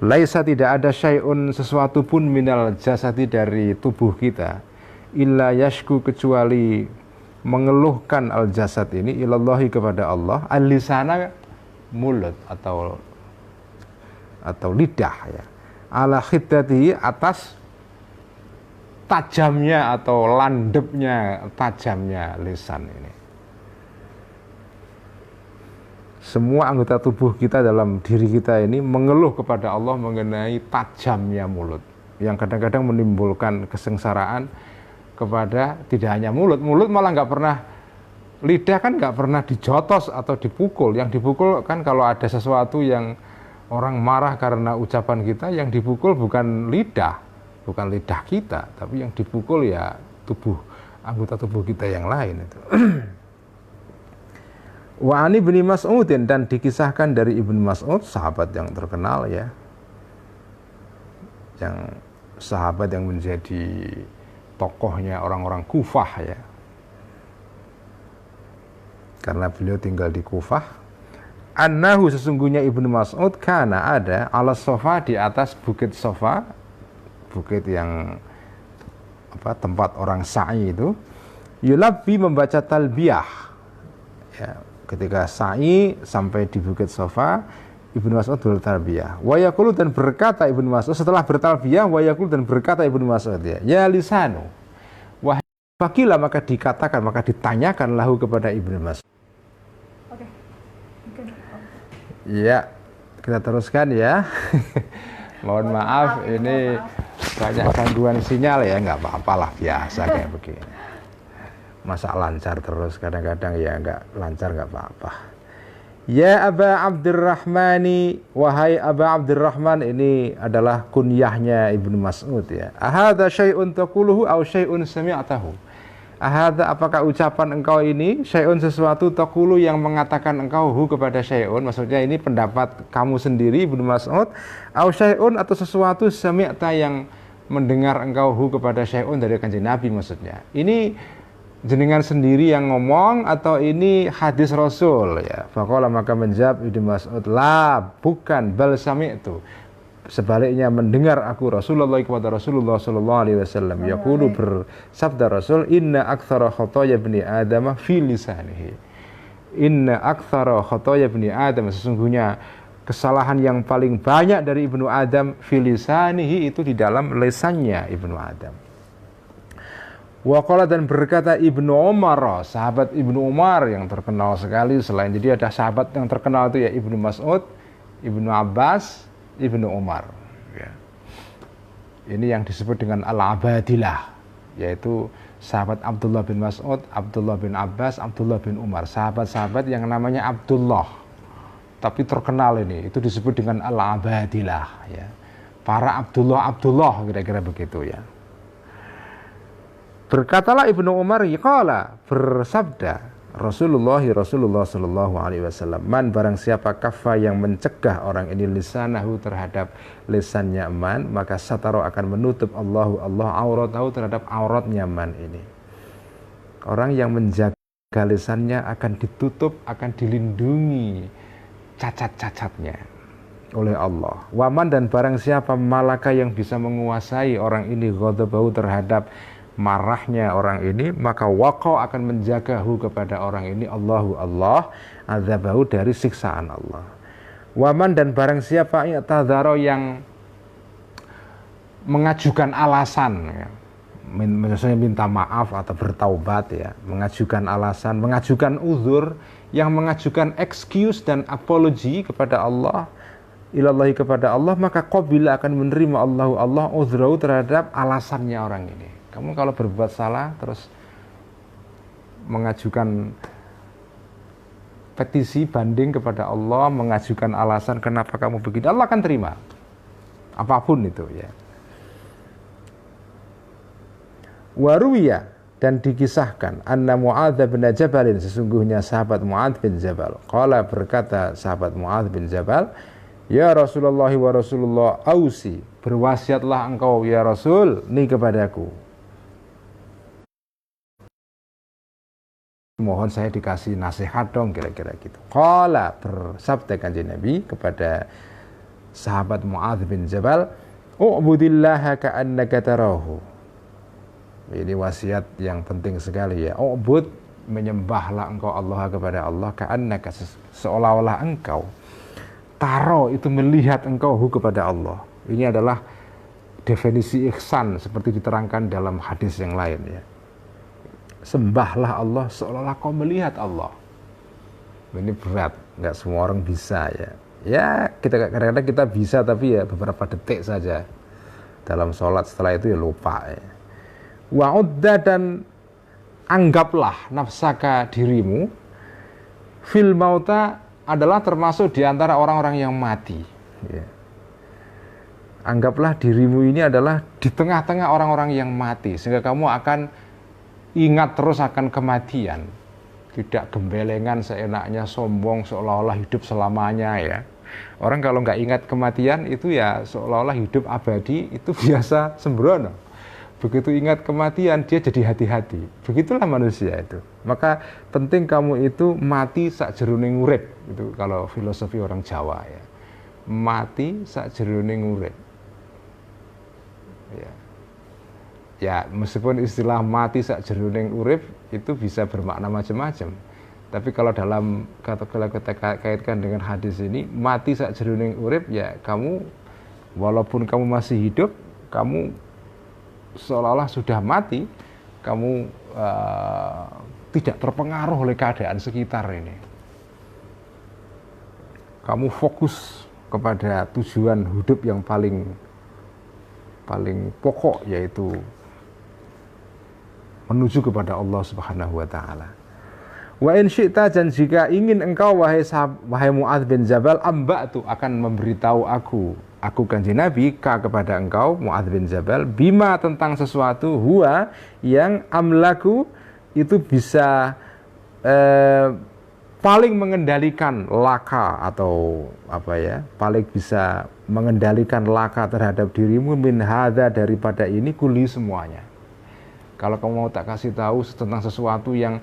Laisa tidak ada syai'un sesuatu pun minal jasadi dari tubuh kita illa yashku kecuali mengeluhkan al-jasad ini ilallahi kepada Allah al-lisana mulut atau lidah ya. Ala hiddatihi atas tajamnya atau landepnya tajamnya lisan ini. Semua anggota tubuh kita dalam diri kita ini mengeluh kepada Allah mengenai tajamnya mulut yang kadang-kadang menimbulkan kesengsaraan kepada tidak hanya mulut malah nggak pernah, lidah kan nggak pernah dijotos atau dipukul. Yang dipukul kan kalau ada sesuatu yang orang marah karena ucapan kita, yang dipukul bukan lidah kita, tapi yang dipukul ya anggota tubuh kita yang lain itu. Wa ani bin Mas'udin dan dikisahkan dari Ibnu Mas'ud, sahabat yang terkenal ya, yang sahabat yang menjadi tokohnya orang-orang Kufah ya, karena beliau tinggal di Kufah. Annahu sesungguhnya Ibnu Mas'ud kana ada ala sofa di atas bukit Sofa, bukit yang tempat orang sa'i itu, yulabbi membaca talbiyah ya. Ketika sa'i sampai di bukit Sofa, Ibnu Mas'ud bertalbiyah. Wa yaqulu dan berkata Ibnu Mas'ud setelah bertalbiyah, wa yaqulu dan berkata Ibnu Mas'ud ya lisanu. Wahai fakila maka dikatakan, maka ditanyakan lahu kepada Ibnu Mas'ud. Oke. Ya, kita teruskan ya. Mohon maaf ini banyak gangguan sinyal ya, nggak apa-apalah, biasa kayak begini. Masa lancar terus, kadang-kadang ya nggak lancar nggak apa-apa. Ya Aba Abdurrahmani, wahai Aba Abdurrahman, ini adalah kunyahnya Ibnu Mas'ud ya. Ahadza syai'un taquluhu aw syai'un sami'tahu. Ahadza apakah ucapan engkau ini syai'un sesuatu taqulu yang mengatakan engkau hu kepada syai'un, maksudnya ini pendapat kamu sendiri Ibnu Mas'ud, aw syai'un atau sesuatu sami'ta yang mendengar engkau hu kepada syai'un dari kanjeng Nabi, maksudnya ini jenengan sendiri yang ngomong atau ini hadis Rasul ya. Faqala maka menjawab Ibnu Mas'ud, la bukan, bal sami'tu, sebaliknya mendengar aku Rasulullah kepada Rasulullah sallallahu alaihi wasallam yaqulu, bersabda Rasul, inna aktsara khotoya bani Adam fi lisanihi. Inna aktsara khotoya bani Adam, sesungguhnya kesalahan yang paling banyak dari Ibnu Adam fi lisanihi itu di dalam lisannya Ibnu Adam. Wa qala dan berkata Ibnu Umar, sahabat Ibnu Umar yang terkenal sekali, selain jadi ada sahabat yang terkenal itu ya Ibnu Mas'ud, Ibnu Abbas, Ibnu Umar ya. Ini yang disebut dengan al-abadilah, yaitu sahabat Abdullah bin Mas'ud, Abdullah bin Abbas, Abdullah bin Umar, sahabat-sahabat yang namanya Abdullah, tapi terkenal ini, itu disebut dengan al-abadilah, ya. Para Abdullah, kira-kira begitu ya. Berkatalah Ibnu Umar, qala, bersabda Rasulullah sallallahu alaihi wasallam, man barang siapa kafa yang mencegah orang ini lisanahu terhadap lisannya man, maka sataro akan menutup Allah auratahu terhadap auratnya man ini. Orang yang menjaga lisannya akan ditutup, akan dilindungi cacat-cacatnya oleh Allah. Waman dan barang siapa malaka yang bisa menguasai orang ini ghadabahu terhadap marahnya orang ini, maka waqa akan menjagahu kepada orang ini Allah azabahu dari siksaan Allah. Waman dan barang siapa i'tadzara yang mengajukan alasan, ya, misalnya minta maaf atau bertaubat, ya, mengajukan alasan, mengajukan uzur, yang mengajukan excuse dan apology kepada Allah, ilallahi kepada Allah, maka qabila akan menerima Allah uzrahu terhadap alasannya orang ini. Kamu kalau berbuat salah terus mengajukan petisi banding kepada Allah, mengajukan alasan kenapa kamu begini, Allah akan terima apapun itu, ya. Waruwiya, dan dikisahkan anna Mu'adz bin Jabal, sesungguhnya sahabat Mu'adz bin Jabal, qala, berkata sahabat Mu'adz bin Jabal, ya Rasulullah wa Rasulullah ausi, berwasiatlah engkau ya Rasul ni kepadaku, mohon saya dikasih nasihat dong, kira-kira gitu. Qala, bersabda kanjeng Nabi kepada sahabat Mu'adz bin Jabal, u'budillaha ka'annaka tarahu. Ini wasiat yang penting sekali, ya. U'bud, menyembahlah engkau Allah kepada Allah, ka'annaka, seolah-olah engkau taro, itu melihat engkau kepada Allah. Ini adalah definisi ihsan seperti diterangkan dalam hadis yang lain, ya. Sembahlah Allah seolah-olah kau melihat Allah. Ini berat, nggak semua orang bisa, ya. Ya, kita kadang-kadang kita bisa, tapi ya beberapa detik saja dalam sholat, setelah itu ya lupa, ya. Wa'udda, dan anggaplah nafsaka, dirimu, fil mauta, adalah termasuk di antara orang-orang yang mati, ya. Anggaplah dirimu ini adalah di tengah-tengah orang-orang yang mati, sehingga kamu akan ingat terus akan kematian, tidak gembelengan seenaknya, sombong seolah-olah hidup selamanya, ya. Orang kalau nggak ingat kematian itu ya seolah-olah hidup abadi, itu biasa sembrono. Begitu ingat kematian dia jadi hati-hati. Begitulah manusia itu. Maka penting kamu itu mati sakjeroning urip, itu kalau filosofi orang Jawa, ya. Mati sakjeroning urip, ya. Ya, meskipun istilah mati sakjeroning urip itu bisa bermakna macam-macam. Tapi kalau dalam kalau kita kaitkan dengan hadis ini, mati sakjeroning urip, ya kamu walaupun kamu masih hidup, kamu seolah-olah sudah mati, kamu tidak terpengaruh oleh keadaan sekitar ini. Kamu fokus kepada tujuan hidup yang paling pokok, yaitu menuju kepada Allah Subhanahu wa taala. Wa in syi'ta, dan jika ingin engkau wahai Mu'adz bin Jabal, amba'tu, akan memberitahu aku kanjeng Nabi kepada engkau Mu'adz bin Jabal, bima, tentang sesuatu, huwa, yang amlaku, itu bisa paling mengendalikan laka, atau apa, ya, paling bisa mengendalikan laka terhadap dirimu, min hadza, daripada ini, kuli, semuanya. Kalau kamu mau tak kasih tahu tentang sesuatu yang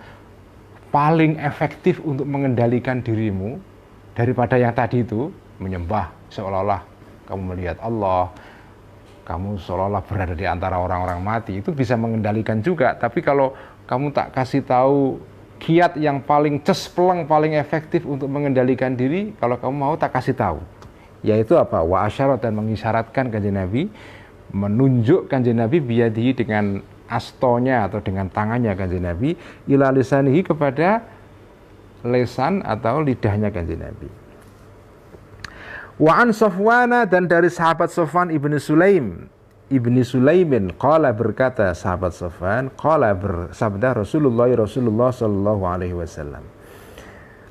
paling efektif untuk mengendalikan dirimu daripada yang tadi itu, menyembah seolah-olah kamu melihat Allah, kamu seolah-olah berada di antara orang-orang mati, itu bisa mengendalikan juga. Tapi kalau kamu tak kasih tahu kiat yang paling cespleng, paling efektif untuk mengendalikan diri, kalau kamu mau tak kasih tahu, yaitu apa? Wa asyarat, dan mengisyaratkan kanjeng Nabi, menunjuk kanjeng Nabi biyadihi, dengan astonya atau dengan tangannya kanjeng Nabi, ila lisanihi, kepada lesan atau lidahnya kanjeng Nabi. Wa an Safwana, dan dari sahabat Safwan ibnu Sulaim, ibni Sulaimin qala berkata sahabat Safwan, qala bersabda Rasulullah sallallahu alaihi wasallam,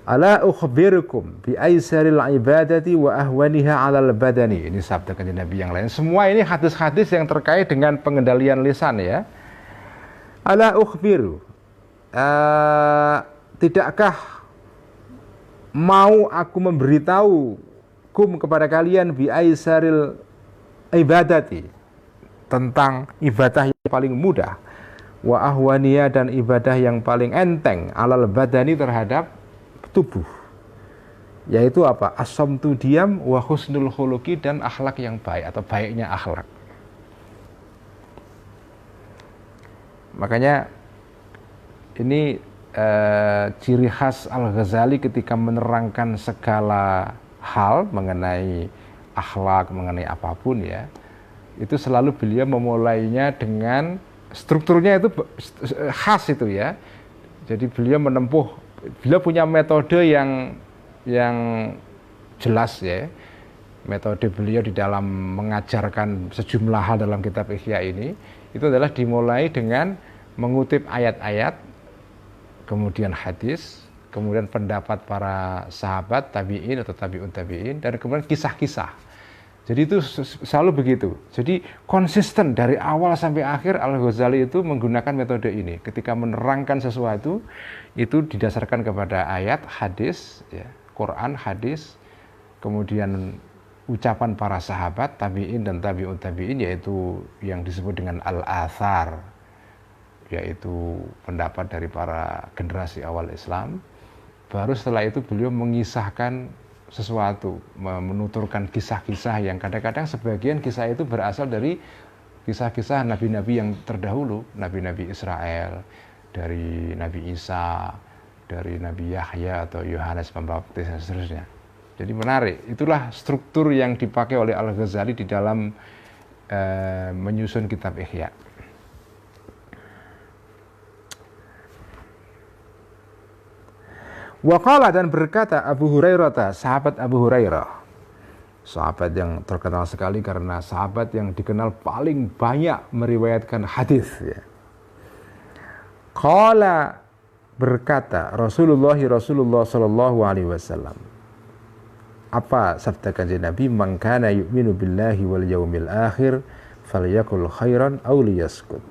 ala ukhbirukum bi aisaril ibadati wa ahwaniha 'alal badani. Ini sabda kanjeng Nabi yang lain. Semua ini hadis-hadis yang terkait dengan pengendalian lisan ya. Ala ukhbiru, tidakkah mau aku memberitahu kepada kalian bi aisaril ibadati, tentang ibadah yang paling mudah, wa ahwaniya, dan ibadah yang paling enteng, alal badani, terhadap tubuh, yaitu apa? As-samtu, diam, wa husnul khuluqi, dan akhlak yang baik atau baiknya akhlak. Makanya ini ciri khas Al-Ghazali ketika menerangkan segala hal mengenai akhlak, mengenai apapun ya, itu selalu beliau memulainya dengan strukturnya itu khas itu ya. Jadi beliau punya metode yang jelas ya. Metode beliau di dalam mengajarkan sejumlah hal dalam kitab Ihya ini, itu adalah dimulai dengan mengutip ayat-ayat, kemudian hadis, kemudian pendapat para sahabat, tabi'in atau tabi'un tabi'in, dan kemudian kisah-kisah. Jadi itu selalu begitu. Jadi konsisten dari awal sampai akhir Al-Ghazali itu menggunakan metode ini. Ketika menerangkan sesuatu, itu didasarkan kepada ayat, hadis, ya, Quran, hadis, kemudian ucapan para sahabat, tabi'in dan tabi'un tabi'in, yaitu yang disebut dengan al-athar, yaitu pendapat dari para generasi awal Islam. Baru setelah itu beliau mengisahkan sesuatu, menuturkan kisah-kisah yang kadang-kadang sebagian kisah itu berasal dari kisah-kisah nabi-nabi yang terdahulu, nabi-nabi Israel, dari Nabi Isa, dari Nabi Yahya atau Yohanes Pembaptis dan seterusnya. Jadi menarik, itulah struktur yang dipakai oleh Al-Ghazali di dalam menyusun kitab Ihya. Waqala, dan berkata Abu Hurairah, sahabat Abu Hurairah, sahabat yang terkenal sekali karena sahabat yang dikenal paling banyak meriwayatkan hadis ya. Qala, berkata Rasulullah sallallahu alaihi wasallam, apa sabda kanjeng Nabi, man kana yu'minu billahi wal yaumil akhir falyakul khairan aw liyaskut.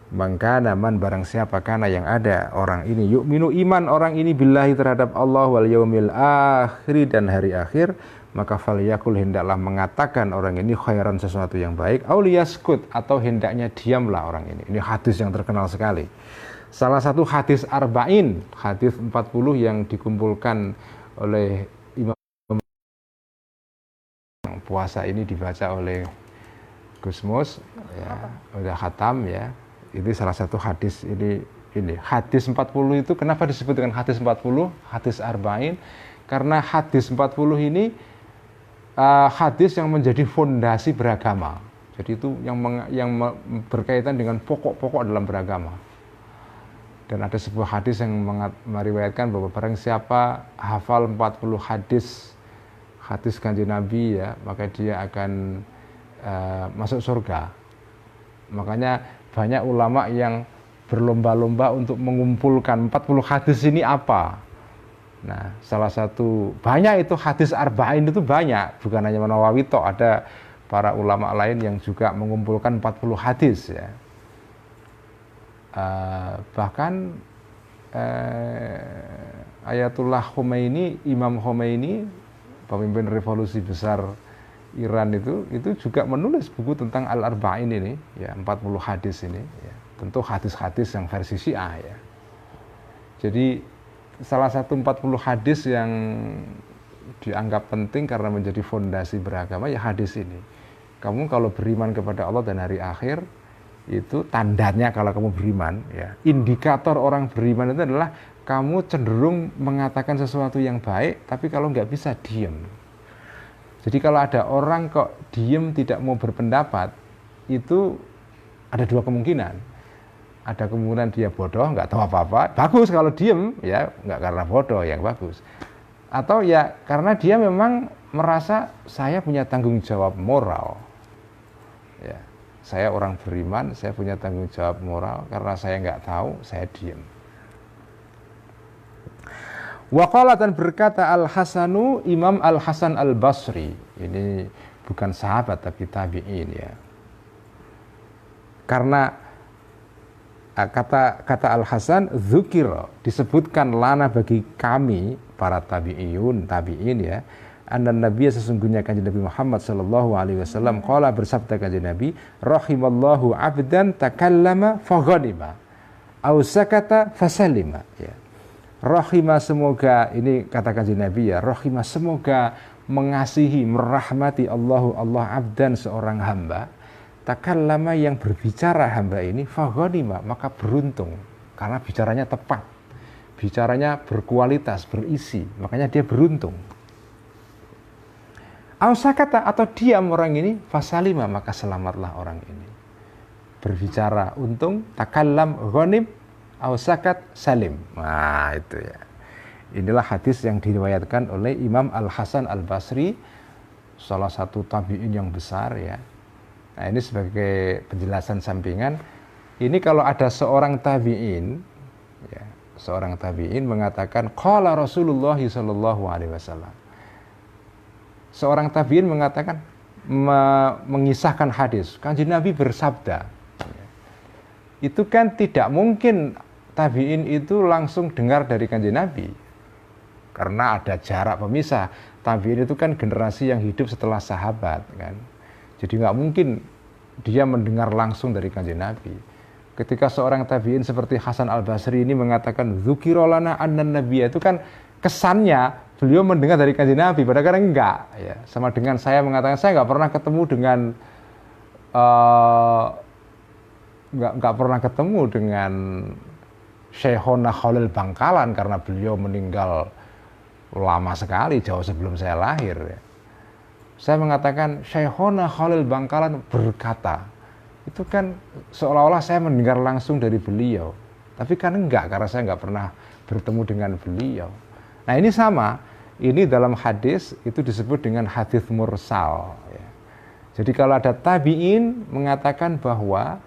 Man kana, man barang siapa, kana yang ada orang ini, yu'minu iman orang ini, billahi terhadap Allah, wal yaumil akhir dan hari akhir, maka falyakul hendaklah mengatakan orang ini khairan sesuatu yang baik, aw liyaskut atau hendaknya diamlah orang ini. Ini hadis yang terkenal sekali. Salah satu hadis arba'in, hadis 40 yang dikumpulkan oleh puasa ini dibaca oleh Gusmus ya, udah khatam ya. Itu salah satu hadis ini hadis 40 itu kenapa disebut dengan hadis 40, hadis arba'in? Karena hadis 40 ini hadis yang menjadi fondasi beragama. Jadi itu yang berkaitan dengan pokok-pokok dalam beragama. Dan ada sebuah hadis yang meriwayatkan bahwa barang siapa hafal 40 hadis kanjeng Nabi ya, maka dia akan masuk surga. Makanya banyak ulama yang berlomba-lomba untuk mengumpulkan 40 hadis ini apa. Nah, salah satu banyak itu hadis arba'in itu banyak, bukan hanya Nawawi toh, ada para ulama lain yang juga mengumpulkan 40 hadis ya. Bahkan Ayatullah Khomeini, Imam Khomeini, pemimpin revolusi besar Iran itu juga menulis buku tentang Al-Arba'in ini ya, 40 hadis ini ya. Tentu hadis-hadis yang versi Syiah ya. Jadi salah satu 40 hadis yang dianggap penting karena menjadi fondasi beragama ya hadis ini. Kamu kalau beriman kepada Allah dan hari akhir, itu tandanya kalau kamu beriman ya, indikator orang beriman itu adalah kamu cenderung mengatakan sesuatu yang baik, tapi kalau nggak bisa diem. Jadi kalau ada orang kok diem tidak mau berpendapat, itu ada dua kemungkinan. Ada kemungkinan dia bodoh, nggak tahu apa-apa, bagus kalau diem ya, nggak karena bodoh yang bagus. Atau ya karena dia memang merasa saya punya tanggung jawab moral ya. saya orang beriman, saya punya tanggung jawab moral, karena saya nggak tahu, saya diam. Waqala, dan berkata Al-Hasanu, Imam Al-Hasan Al-Basri, ini bukan sahabat tapi tabi'in ya. Karena kata Al-Hasan, dzukira, disebutkan lana bagi kami para tabi'in ya, anna nabiyya, sesungguhnya kanjeng Nabi Muhammad sallallahu alaihi wasallam qala, bersabda kanjeng Nabi, rahimallahu abdan takallama faghanima au sakata fasalima ya. Rahimah, semoga, ini kata kanjeng Nabi ya, rahimah, semoga mengasihi, merahmati Allah abdan, seorang hamba, takallama, yang berbicara hamba ini, faghanima, maka beruntung, karena bicaranya tepat, bicaranya berkualitas, berisi, makanya dia beruntung. Ausakata, atau diam orang ini, fasalima, maka selamatlah orang ini. Berbicara untung, takallam ghanim, ausakat salim. Nah itu ya. Inilah hadis yang diriwayatkan oleh Imam Al-Hasan Al-Basri, salah satu tabi'in yang besar ya. Nah ini sebagai penjelasan sampingan. Ini kalau ada seorang tabi'in ya, seorang tabi'in mengatakan qala Rasulullah sallallahu alaihi wasallam. Seorang tabi'in mengatakan, mengisahkan hadis, kanjeng Nabi bersabda. Itu kan tidak mungkin tabi'in itu langsung dengar dari kanjeng Nabi, karena ada jarak pemisah. Tabi'in itu kan generasi yang hidup setelah sahabat kan, jadi nggak mungkin dia mendengar langsung dari kanjeng Nabi. Ketika seorang tabi'in seperti Hasan Al-Basri ini mengatakan dzukira lana annan nabiyya, itu kan kesannya beliau mendengar dari kanjeng Nabi, padahal enggak ya. Sama dengan saya mengatakan saya nggak pernah ketemu dengan nggak pernah ketemu dengan Syekhona Khalil Bangkalan, karena beliau meninggal lama sekali, jauh sebelum saya lahir ya. Saya mengatakan Syekhona Khalil Bangkalan berkata, itu kan seolah-olah saya mendengar langsung dari beliau, tapi kan enggak, karena saya nggak pernah bertemu dengan beliau. Nah ini sama, ini dalam hadis itu disebut dengan hadis mursal ya. Jadi kalau ada tabi'in mengatakan bahwa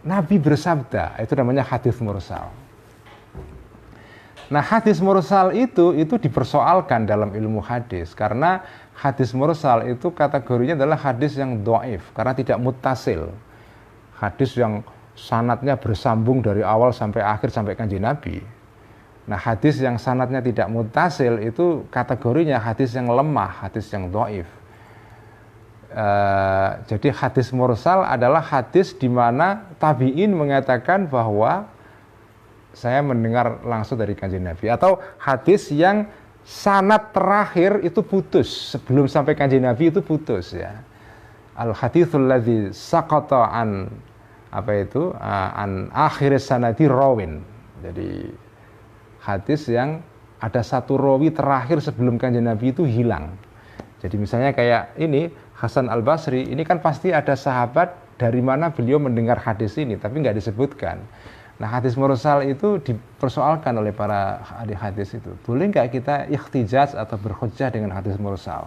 Nabi bersabda, itu namanya hadis mursal. Nah hadis mursal itu dipersoalkan dalam ilmu hadis, karena hadis mursal itu kategorinya adalah hadis yang dhaif, karena tidak muttasil. Hadis yang sanadnya bersambung dari awal sampai akhir sampai kanjeng Nabi. Nah hadis yang sanadnya tidak muttasil itu kategorinya hadis yang lemah, hadis yang dhaif. Jadi hadis mursal adalah hadis di mana tabi'in mengatakan bahwa saya mendengar langsung dari kanjeng Nabi, atau hadis yang sanad terakhir itu putus, sebelum sampai kanjeng Nabi itu putus ya. Al haditsul ladzi saqata an an akhir sanadi rawin. Jadi hadis yang ada satu rawi terakhir sebelum kanjeng Nabi itu hilang. Jadi misalnya kayak ini Hasan Al-Basri, ini kan pasti ada sahabat dari mana beliau mendengar hadis ini, tapi nggak disebutkan. Nah hadis mursal itu dipersoalkan oleh para ahli hadis itu. Boleh nggak kita ikhtijaz atau berhujjah dengan hadis mursal?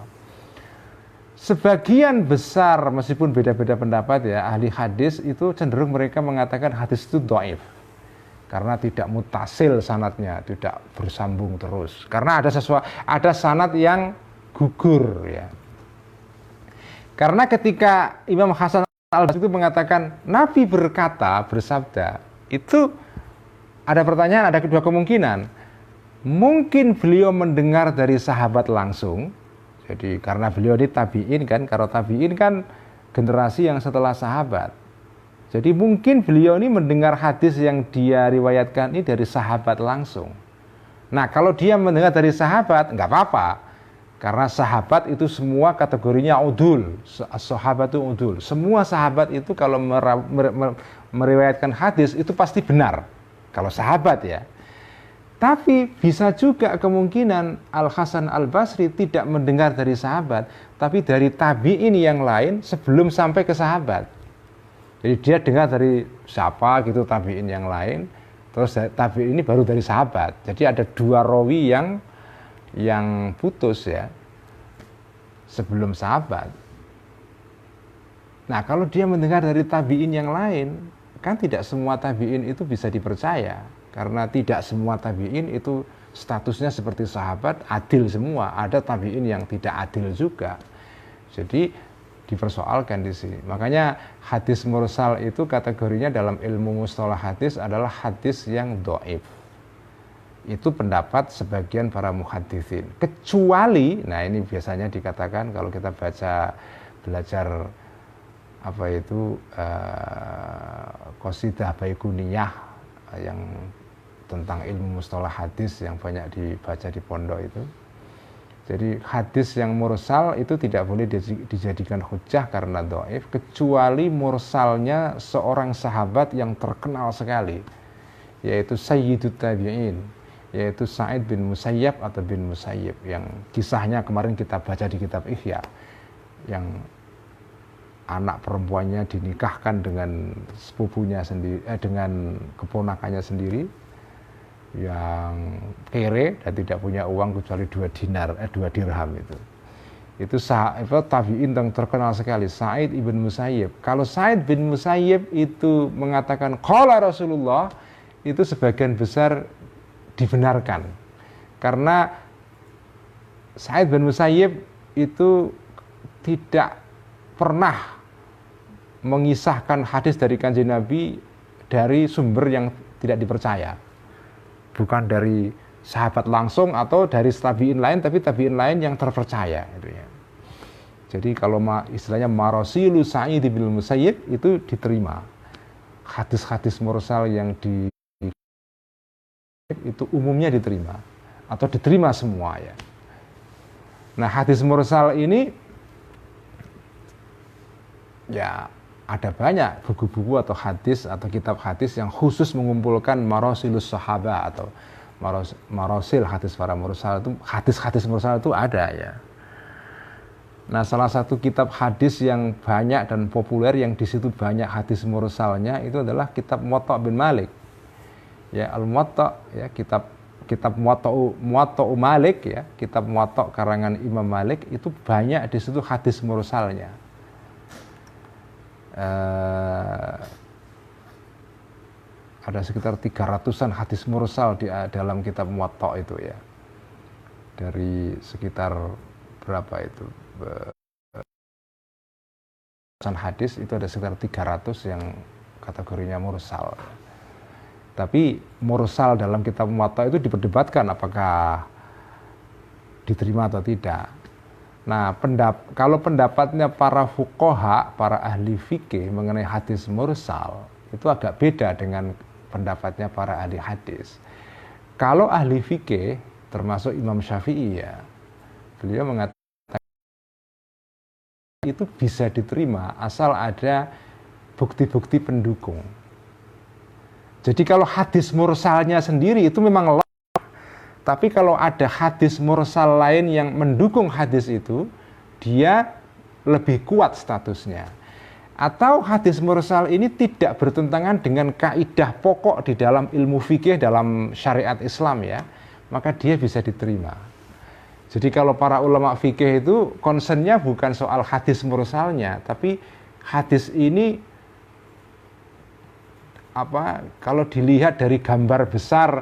Sebagian besar, meskipun beda-beda pendapat ya, ahli hadis itu cenderung mereka mengatakan hadis itu dhaif, karena tidak mutasil sanadnya, tidak bersambung terus. Karena ada sanad yang gugur ya. Karena ketika Imam Hasan Al-Basri itu mengatakan Nabi berkata, bersabda, itu ada pertanyaan, ada kedua kemungkinan. Mungkin beliau mendengar dari sahabat langsung. Jadi karena beliau ini tabi'in kan, kalau tabi'in kan generasi yang setelah sahabat. Jadi mungkin beliau ini mendengar hadis yang dia riwayatkan ini dari sahabat langsung. Nah kalau dia mendengar dari sahabat, nggak apa-apa. Karena sahabat itu semua kategorinya udul, sahabat itu udul. Semua sahabat itu kalau meriwayatkan hadis itu pasti benar, kalau sahabat ya. Tapi bisa juga kemungkinan Al-Hasan Al-Basri tidak mendengar dari sahabat, tapi dari tabi'in yang lain sebelum sampai ke sahabat. Jadi dia dengar dari siapa gitu, tabi'in yang lain, terus tabi'in ini baru dari sahabat. Jadi ada dua rawi yang putus ya sebelum sahabat. Nah, kalau dia mendengar dari tabi'in yang lain, kan tidak semua tabi'in itu bisa dipercaya. Karena tidak semua tabi'in itu statusnya seperti sahabat, adil semua. Ada tabi'in yang tidak adil juga. Jadi dipersoalkan di sini. Makanya hadis mursal itu kategorinya dalam ilmu mustalah hadis adalah hadis yang dhaif. Itu pendapat sebagian para muhaditsin. Kecuali, nah ini biasanya dikatakan kalau kita belajar apa itu qasidah baiquniyah yang tentang ilmu mustalah hadis yang banyak dibaca di pondok itu. Jadi hadis yang mursal itu tidak boleh dijadikan hujjah karena dhaif, kecuali mursalnya seorang sahabat yang terkenal sekali, yaitu Sayyidut Tabi'in, yaitu Sa'id bin Musayyab atau bin Musayyib, yang kisahnya kemarin kita baca di kitab Ihya, yang anak perempuannya dinikahkan dengan sepupunya sendiri, dengan keponakannya sendiri, yang kere dan tidak punya uang kecuali 2 dirham itu tabi'in yang terkenal sekali, Sa'id ibn Musayyib. Kalau Sa'id bin Musayyib itu mengatakan qala Rasulullah, itu sebagian besar dibenarkan karena Sa'id bin Musayyib itu tidak pernah mengisahkan hadis dari Kanjeng Nabi dari sumber yang tidak dipercaya, bukan dari sahabat langsung atau dari tabi'in lain, tapi tabi'in lain yang terpercaya gitu ya. Jadi kalau istilahnya marasilu Sa'id bin Musayyib itu diterima. Hadis-hadis mursal yang itu umumnya diterima atau diterima semua ya. Nah, hadis mursal ini ya ada banyak buku-buku atau hadis atau kitab hadis yang khusus mengumpulkan marasilus sahabah atau marasil hadis para mursal itu, hadis-hadis mursal itu ada ya. Nah, salah satu kitab hadis yang banyak dan populer yang di situ banyak hadis mursalnya itu adalah kitab Muwatta bin Malik. Ya, Al-Muwatta ya, kitab Muwatta Malik ya, kitab Muwatta karangan Imam Malik itu banyak di situ hadis mursalnya. Ada sekitar 300-an hadis mursal di dalam kitab Muwatta itu ya. Dari sekitar berapa itu? Hadis itu ada sekitar 300 yang kategorinya mursal. Tapi mursal dalam kitab Muwatta itu diperdebatkan apakah diterima atau tidak. Nah, kalau pendapatnya para fuqaha, para ahli fikih mengenai hadis mursal itu agak beda dengan pendapatnya para ahli hadis. Kalau ahli fikih, termasuk Imam Syafi'i ya, beliau mengatakan itu bisa diterima asal ada bukti-bukti pendukung. Jadi kalau hadis mursalnya sendiri itu memang lemah, tapi kalau ada hadis mursal lain yang mendukung hadis itu, dia lebih kuat statusnya. Atau hadis mursal ini tidak bertentangan dengan kaidah pokok di dalam ilmu fikih dalam syariat Islam ya, maka dia bisa diterima. Jadi kalau para ulama fikih itu concernnya bukan soal hadis mursalnya, tapi hadis ini kalau dilihat dari gambar besar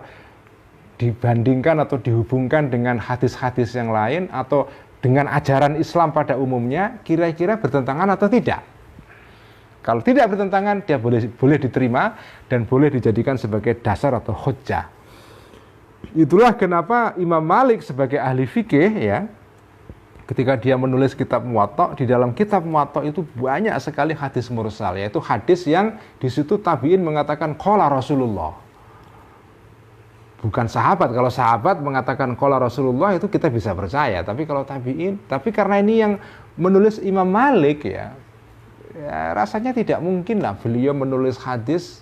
dibandingkan atau dihubungkan dengan hadis-hadis yang lain atau dengan ajaran Islam pada umumnya, kira-kira bertentangan atau tidak? Kalau tidak bertentangan, dia boleh diterima dan boleh dijadikan sebagai dasar atau hujjah. Itulah kenapa Imam Malik sebagai ahli fikih ya, ketika dia menulis kitab Muwatta, di dalam kitab Muwatta itu banyak sekali hadis mursal, yaitu hadis yang di situ tabi'in mengatakan qala Rasulullah. Bukan sahabat. Kalau sahabat mengatakan qala Rasulullah itu kita bisa percaya, tapi kalau tabi'in, tapi karena ini yang menulis Imam Malik ya rasanya tidak mungkin lah beliau menulis hadis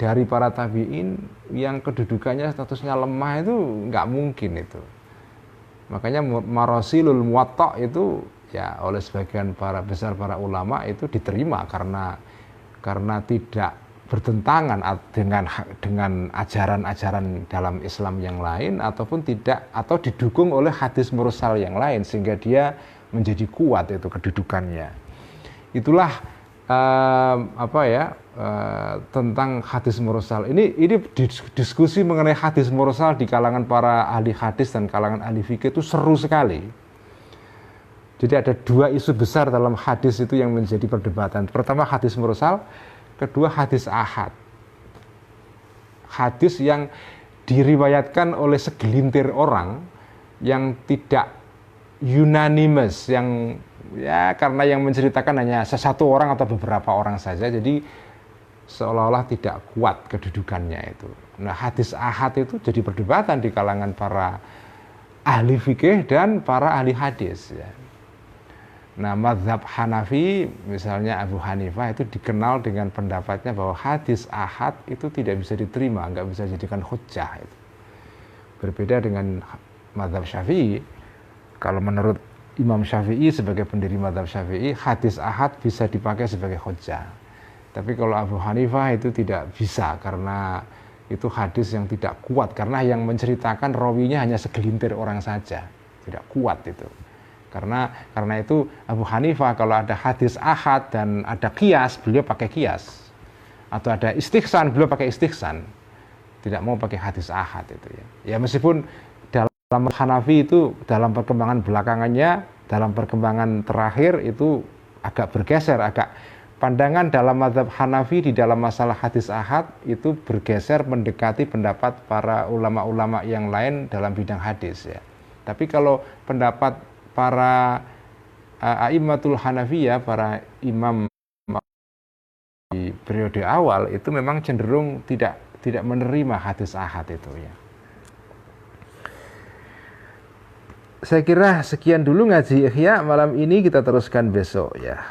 dari para tabi'in yang kedudukannya statusnya lemah, itu nggak mungkin itu. Makanya marasilul Muwatta itu ya oleh sebagian para ulama itu diterima karena tidak bertentangan dengan ajaran-ajaran dalam Islam yang lain ataupun tidak, atau didukung oleh hadis mursal yang lain sehingga dia menjadi kuat itu kedudukannya. Itulah tentang hadis mursal. Ini diskusi mengenai hadis mursal di kalangan para ahli hadis dan kalangan ahli fikih itu seru sekali. Jadi ada dua isu besar dalam hadis itu yang menjadi perdebatan. Pertama hadis mursal, kedua hadis ahad. Hadis yang diriwayatkan oleh segelintir orang yang tidak unanimous, yang ya karena yang menceritakan hanya satu orang atau beberapa orang saja, jadi seolah-olah tidak kuat kedudukannya itu. Nah, hadis ahad itu jadi perdebatan di kalangan para ahli fikih dan para ahli hadis ya. Nah, mazhab Hanafi misalnya Abu Hanifah itu dikenal dengan pendapatnya bahwa hadis ahad itu tidak bisa diterima, nggak bisa dijadikan hujjah itu. Berbeda dengan mazhab Syafi'i. Kalau menurut Imam Syafi'i sebagai pendiri mazhab Syafi'i, hadis ahad bisa dipakai sebagai hujjah. Tapi kalau Abu Hanifah itu tidak bisa karena itu hadis yang tidak kuat, karena yang menceritakan rawinya hanya segelintir orang saja, tidak kuat itu. Karena itu Abu Hanifah kalau ada hadis ahad dan ada qiyas, beliau pakai qiyas. Atau ada istihsan, beliau pakai istihsan. Tidak mau pakai hadis ahad itu ya. Ya meskipun dalam Hanafi itu dalam perkembangan belakangannya, dalam perkembangan terakhir itu agak bergeser, agak pandangan dalam mazhab Hanafi di dalam masalah hadis ahad itu bergeser mendekati pendapat para ulama-ulama yang lain dalam bidang hadis ya. Tapi kalau pendapat para a'immatul Hanafiyah, para imam di periode awal itu memang cenderung tidak menerima hadis ahad itu ya. Saya kira sekian dulu ngaji Ihya malam ini, kita teruskan besok ya.